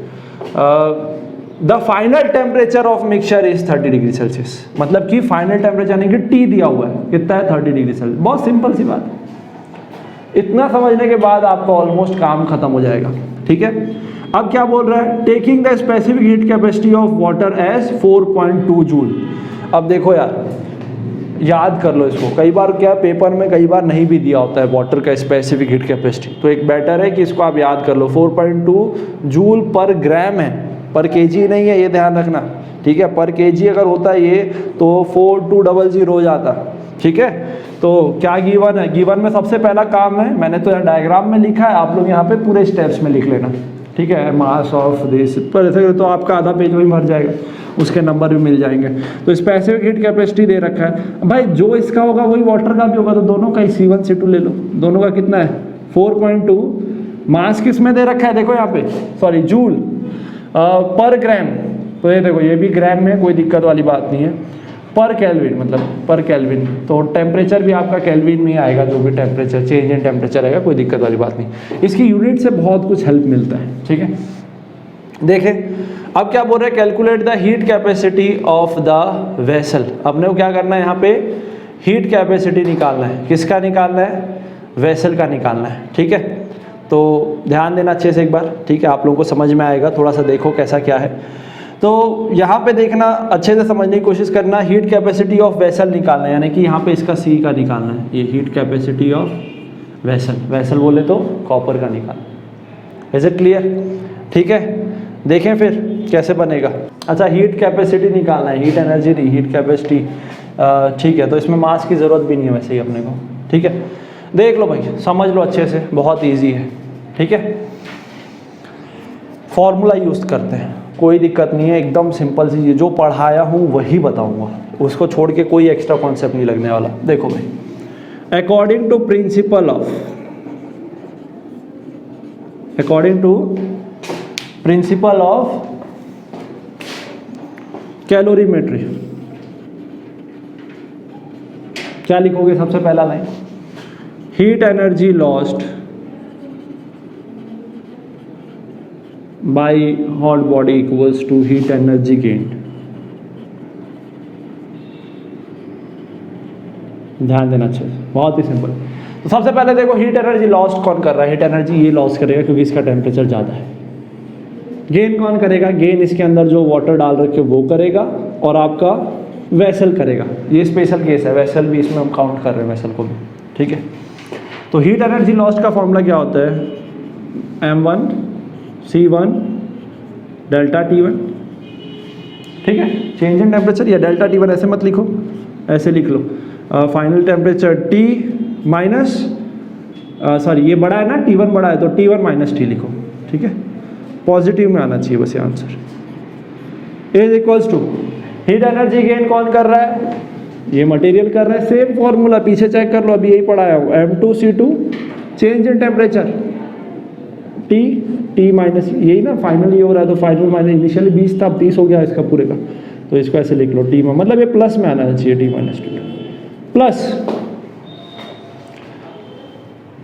The final temperature of mixture is 30 degree Celsius, मतलब कि फाइनल टेम्परेचर यानी कि T दिया हुआ है, कितना है, 30 डिग्री सेल्सियस। बहुत सिंपल सी बात है, इतना समझने के बाद आपका ऑलमोस्ट काम खत्म हो जाएगा, ठीक है। अब क्या बोल रहा है, taking the specific heat capacity of water as 4.2 joule. अब देखो यार, याद कर लो इसको, कई बार क्या पेपर में कई बार नहीं भी दिया होता है वाटर का स्पेसिफिक हीट कैपेसिटी, तो एक बेटर है कि इसको आप याद कर लो। 4.2 जूल पर ग्राम है, पर केजी नहीं है, ये ध्यान रखना, ठीक है। पर केजी अगर होता है ये तो 4200 हो जाता, ठीक है। तो क्या गिवन है, गिवन में सबसे पहला काम है, मैंने तो डायग्राम में लिखा है, आप लोग यहाँ पे पूरे स्टेप्स में लिख लेना, ठीक है। मास ऑफ दिस, पर ऐसे तो आपका आधा पेज में भर जाएगा, उसके नंबर भी मिल जाएंगे। तो स्पेसिफिक हीट कैपेसिटी दे रखा है भाई, जो इसका होगा वही वाटर का भी होगा, तो दोनों का ही C1 C2 ले लो, दोनों का कितना है 4.2। मास किस में दे रखा है, देखो यहाँ पे, सॉरी जूल पर ग्राम, तो ये देखो ये भी ग्राम में, कोई दिक्कत वाली बात नहीं है। पर केल्विन, मतलब पर केल्विन, तो टेम्परेचर भी आपका केल्विन में ही आएगा, जो भी टेम्परेचर चेंज इन टेम्परेचर आएगा, कोई दिक्कत वाली बात नहीं। इसकी यूनिट से बहुत कुछ हेल्प मिलता है, ठीक है। देखें अब क्या बोल रहे हैं, calculate the heat capacity of the vessel. अपने को क्या करना है, यहाँ पे हीट कैपेसिटी निकालना है, किसका निकालना है, वेसल का निकालना है, ठीक है। तो ध्यान देना अच्छे से एक बार, ठीक है, आप लोगों को समझ में आएगा, थोड़ा सा देखो कैसा क्या है। तो यहाँ पे देखना, अच्छे से समझने की कोशिश करना, हीट कैपेसिटी ऑफ वेसल निकालना है, यानी कि यहाँ पे इसका C का निकालना है, ये heat capacity of vessel, vessel बोले तो कॉपर का निकालना। इज इट क्लियर, ठीक है। देखें फिर कैसे बनेगा। अच्छा, हीट कैपेसिटी निकालना है, हीट एनर्जी नहीं, हीट कैपेसिटी, ठीक है। तो इसमें मास की ज़रूरत भी नहीं है वैसे ही अपने को, ठीक है। देख लो भाई, समझ लो अच्छे से, बहुत ईजी है, ठीक है। फॉर्मूला यूज़ करते हैं, कोई दिक्कत नहीं है, एकदम सिंपल सी चीज़, जो पढ़ाया हूँ वही बताऊँगा, उसको छोड़ के कोई एक्स्ट्रा कॉन्सेप्ट नहीं लगने वाला। देखो भाई, according to principle of calorimetry, क्या लिखोगे सबसे पहला line, heat energy lost by hot body equals to heat energy gained. ध्यान देना अच्छे से, बहुत ही सिंपल। तो सबसे पहले देखो, हीट एनर्जी लॉस्ट कौन कर रहा है, हीट एनर्जी ये लॉस करेगा क्योंकि इसका टेम्परेचर ज़्यादा है। गेन कौन करेगा, गेन इसके अंदर जो वाटर डाल रखे वो करेगा, और आपका वेसल करेगा। ये स्पेशल केस है, वेसल भी इसमें हम काउंट कर रहे हैं, वेसल को भी, ठीक है। तो हीट एनर्जी लॉस्ट का फॉर्मूला क्या होता है, M1 C1 डेल्टा T1, ठीक है। चेंज इन टेम्परेचर, या डेल्टा T1 ऐसे मत लिखो, ऐसे लिख लो final temperature T minus sorry ये बड़ा है ना, T1 बड़ा है तो T1 माइनस T लिखो, ठीक है, पॉजिटिव में आना चाहिए बस ये answer. Is equals to heat energy gain कौन कर रहा है, ये मटेरियल कर रहा है, सेम फॉर्मूला पीछे चेक कर लो, अभी यही पढ़ाया हूँ, M2C2 change in temperature T minus, यही ना फाइनल ये हो रहा है, तो फाइनल माइनस इनिशियली 20 था, अब 30 हो गया इसका पूरे का, तो इसको ऐसे लिख लो T में, मतलब ये प्लस में आना चाहिए T माइनस T प्लस।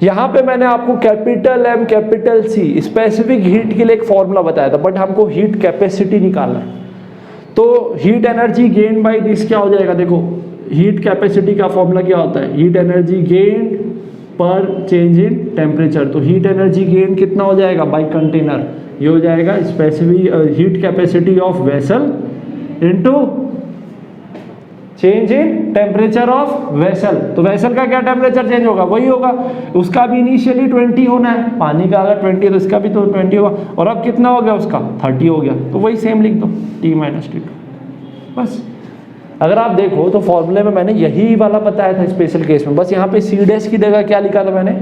यहाँ पे मैंने आपको capital M capital C specific heat के लिए एक फॉर्मूला बताया था, बट हमको हीट कैपेसिटी निकालना है, तो heat energy gain by this क्या हो जाएगा, देखो हीट कैपेसिटी का फॉर्मूला क्या होता है, हीट एनर्जी गेन पर चेंज इन टेम्परेचर, तो हीट एनर्जी गेन कितना हो जाएगा बाय कंटेनर, ये हो जाएगा specific heat capacity of vessel into change in temperature of vessel, तो वेसल का क्या टेम्परेचर चेंज होगा, वही होगा, उसका भी इनिशियली 20 होना है, पानी का अगर 20 है तो इसका भी तो 20 होगा, और अब कितना हो गया उसका 30 हो गया, तो वही सेम लिख दो T माइनस T2 बस। अगर आप देखो तो फॉर्मूले में मैंने यही वाला बताया था स्पेशल केस में, बस यहाँ पे C डैश की जगह क्या लिखा था मैंने,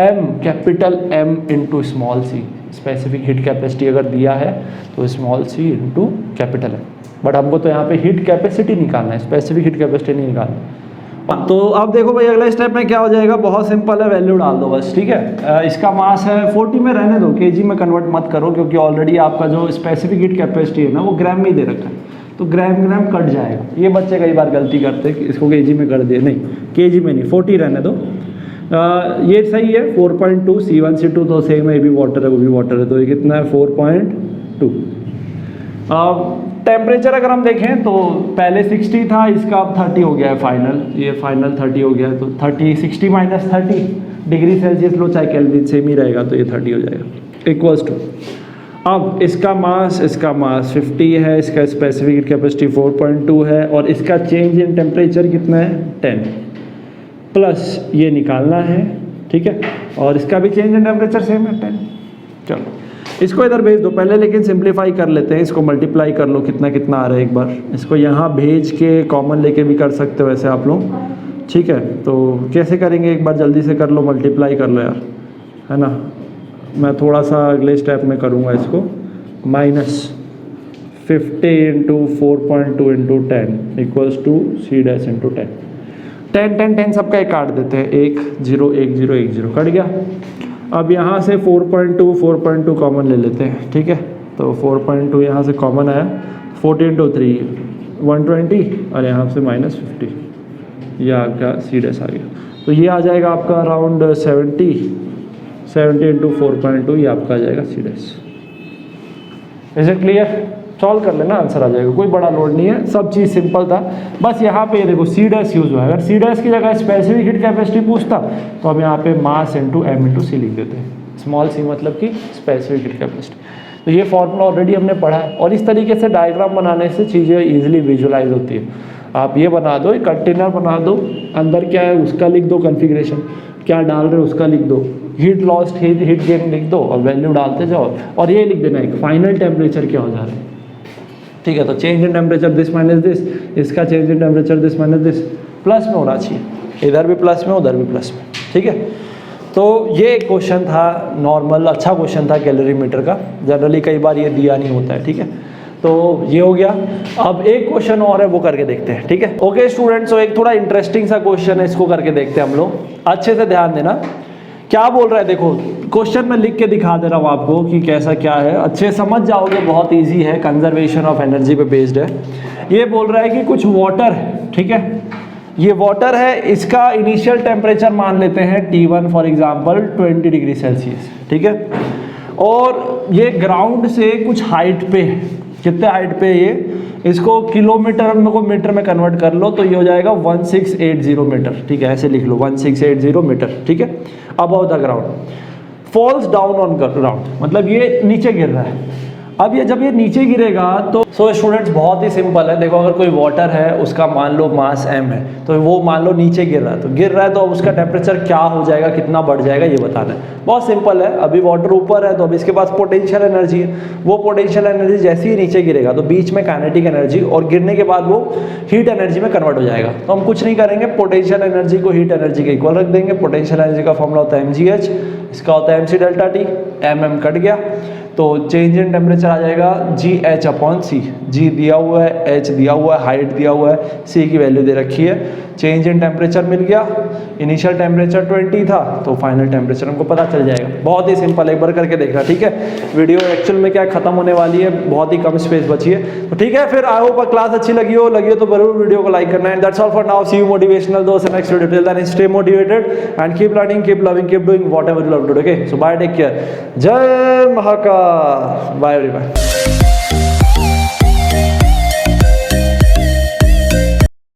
M capital M into small c, specific heat capacity अगर दिया है तो small c into capital M, but हमको तो यहाँ पे हीट कैपेसिटी निकालना है, स्पेसिफिक हीट कैपेसिटी नहीं निकालना। तो अब देखो भाई अगले स्टेप में क्या हो जाएगा, बहुत सिंपल है, वैल्यू डाल दो बस, ठीक है। इसका मास है 40 में रहने दो, केजी में कन्वर्ट मत करो, क्योंकि ऑलरेडी आपका जो स्पेसिफिक हीट कैपेसिटी है ना वो ग्राम में ही दे रखा है, तो ग्राम कट जाएगा, ये बच्चे कई बार गलती करते हैं कि इसको केजी में कर दे, नहीं केजी में नहीं, 40 रहने दो। ये सही है 4.2, C1 C2 तो सेम है, ये भी वाटर है वो भी वाटर है, तो ये कितना है 4.2। टेम्परेचर अगर हम देखें तो पहले 60 था, इसका अब 30 हो गया है फाइनल, ये फाइनल 30 हो गया है, तो 60 माइनस 30 डिग्री सेल्सियस लो, चाहे केल्विन सेम ही रहेगा, तो ये 30 हो जाएगा इक्वल्स टू, अब इसका मास 50 है, इसका स्पेसिफिक हीट कैपेसिटी 4.2 है, और इसका चेंज इन टेम्परेचर कितना है 10 प्लस ये निकालना है, ठीक है, और इसका भी चेंज इन टेम्परेचर सेम है 10। चलो इसको इधर भेज दो पहले, लेकिन सिंप्लीफाई कर लेते हैं, इसको मल्टीप्लाई कर लो कितना कितना आ रहा है एक बार, इसको यहाँ भेज के कॉमन लेके भी कर सकते हो वैसे आप लोग, ठीक है। तो कैसे करेंगे एक बार जल्दी से कर लो, मल्टीप्लाई कर लो यार, है ना, मैं थोड़ा सा अगले स्टेप में करूँगा इसको, minus 50 into 4.2 into 10 equals to C dash into 10, 10 सबका एक काट देते हैं, 1 0 1 0 1 0 कट गया। अब यहाँ से 4.2 कॉमन ले लेते हैं, ठीक है, तो 4.2 यहाँ से कॉमन आया, 40 इंटू 3 120, और यहाँ से माइनस 50, ये आपका C डैश आ गया, तो ये आ जाएगा आपका अराउंड 70 इंटू 4.2, ये आपका आ जाएगा C dash. Is it clear, solve कर लेना आंसर आ जाएगा, कोई बड़ा लोड नहीं है, सब चीज़ सिंपल था, बस यहाँ पे देखो C डैश यूज हुआ है, अगर C डैश की जगह स्पेसिफिक हीट कैपेसिटी पूछता तो हम यहाँ पे mass into M into C लिख देते हैं, स्मॉल c मतलब कि स्पेसिफिक हीट कैपेसिटी। तो ये फॉर्मूला ऑलरेडी हमने पढ़ा है, और इस तरीके से डायग्राम बनाने से चीज़ें ईजिली विजुअलाइज होती है। आप ये बना दो, एक कंटेनर बना दो, अंदर क्या है उसका लिख दो, कन्फिग्रेशन क्या डाल रहे हो उसका लिख दो, हीट लॉस्ट हीट गेन लिख दो, और वैल्यू डालते जाओ, और ये लिख देना एक फाइनल टेम्परेचर क्या हो जा रहा है, ठीक है। तो change in temperature this minus this, इसका change in temperature this minus this, plus में होना चाहिए, इधर भी प्लस में उधर भी प्लस में, ठीक है। तो ये एक क्वेश्चन था नॉर्मल, अच्छा क्वेश्चन था कैलोरीमीटर का, जनरली कई बार ये दिया नहीं होता है, ठीक है। तो ये हो गया, अब एक क्वेश्चन और है वो करके देखते हैं, ठीक है। ओके स्टूडेंट्स, तो एक थोड़ा इंटरेस्टिंग सा क्वेश्चन है, इसको करके देखते हैं हम लोग, अच्छे से ध्यान देना क्या बोल रहा है। देखो क्वेश्चन में लिख के दिखा दे रहा हूँ आपको कि कैसा क्या है, अच्छे समझ जाओगे, बहुत इजी है, कंजर्वेशन ऑफ एनर्जी पे बेस्ड है। ये बोल रहा है कि कुछ वाटर है, ठीक है, ये वाटर है, इसका इनिशियल टेम्परेचर मान लेते हैं T1 for example 20 degree Celsius, ठीक है, और ये ग्राउंड से कुछ हाइट पे है, कितने हाइट पे ये, इसको किलोमीटर को मीटर में कन्वर्ट कर लो तो ये हो जाएगा 1680 मीटर, ठीक है, ऐसे लिख लो 1680 मीटर, ठीक है, above the ground, falls down on ground, मतलब ये नीचे गिर रहा है। अब ये जब ये नीचे गिरेगा तो स्टूडेंट्स बहुत ही सिंपल है। देखो अगर कोई वाटर है उसका मान लो मास m है, तो वो मान लो नीचे गिर रहा है, तो गिर रहा है तो अब उसका टेम्परेचर क्या हो जाएगा, कितना बढ़ जाएगा, ये बताना है। बहुत सिंपल है। अभी वाटर ऊपर है तो अब इसके पास पोटेंशियल एनर्जी है, वो पोटेंशियल एनर्जी जैसे ही नीचे गिरेगा तो बीच में काइनेटिक एनर्जी और गिरने के बाद वो हीट एनर्जी में कन्वर्ट हो जाएगा। तो हम कुछ नहीं करेंगे, पोटेंशियल एनर्जी को हीट एनर्जी के इक्वल रख देंगे। पोटेंशियल एनर्जी का फॉर्मूला होता है mgh, इसका होता है mc delta t, mm cut गया तो चेंज इन टेम्परेचर आ जाएगा GH अपॉन C। G दिया हुआ है, H दिया हुआ है, हाइट दिया हुआ है, C की वैल्यू दे रखी है। चेंज इन टेम्परेचर मिल गया, इनिशियल टेम्परेचर 20 था तो फाइनल टेम्परेचर हमको पता चल जाएगा। बहुत ही सिंपल, एक बार करके देखना, ठीक है। वीडियो एक्चुअल में क्या खत्म होने वाली है, बहुत ही कम स्पेस बची है। तो ठीक है, फिर आई होप क्लास अच्छी लगी हो तो जरूर वीडियो को लाइक करना है। That's all for now, see you motivational दोस्त in next video. Till then stay motivated and keep learning, keep loving, keep doing whatever you love to do. Okay, so bye, take care, जय महाकाल, बाय एवरीवन।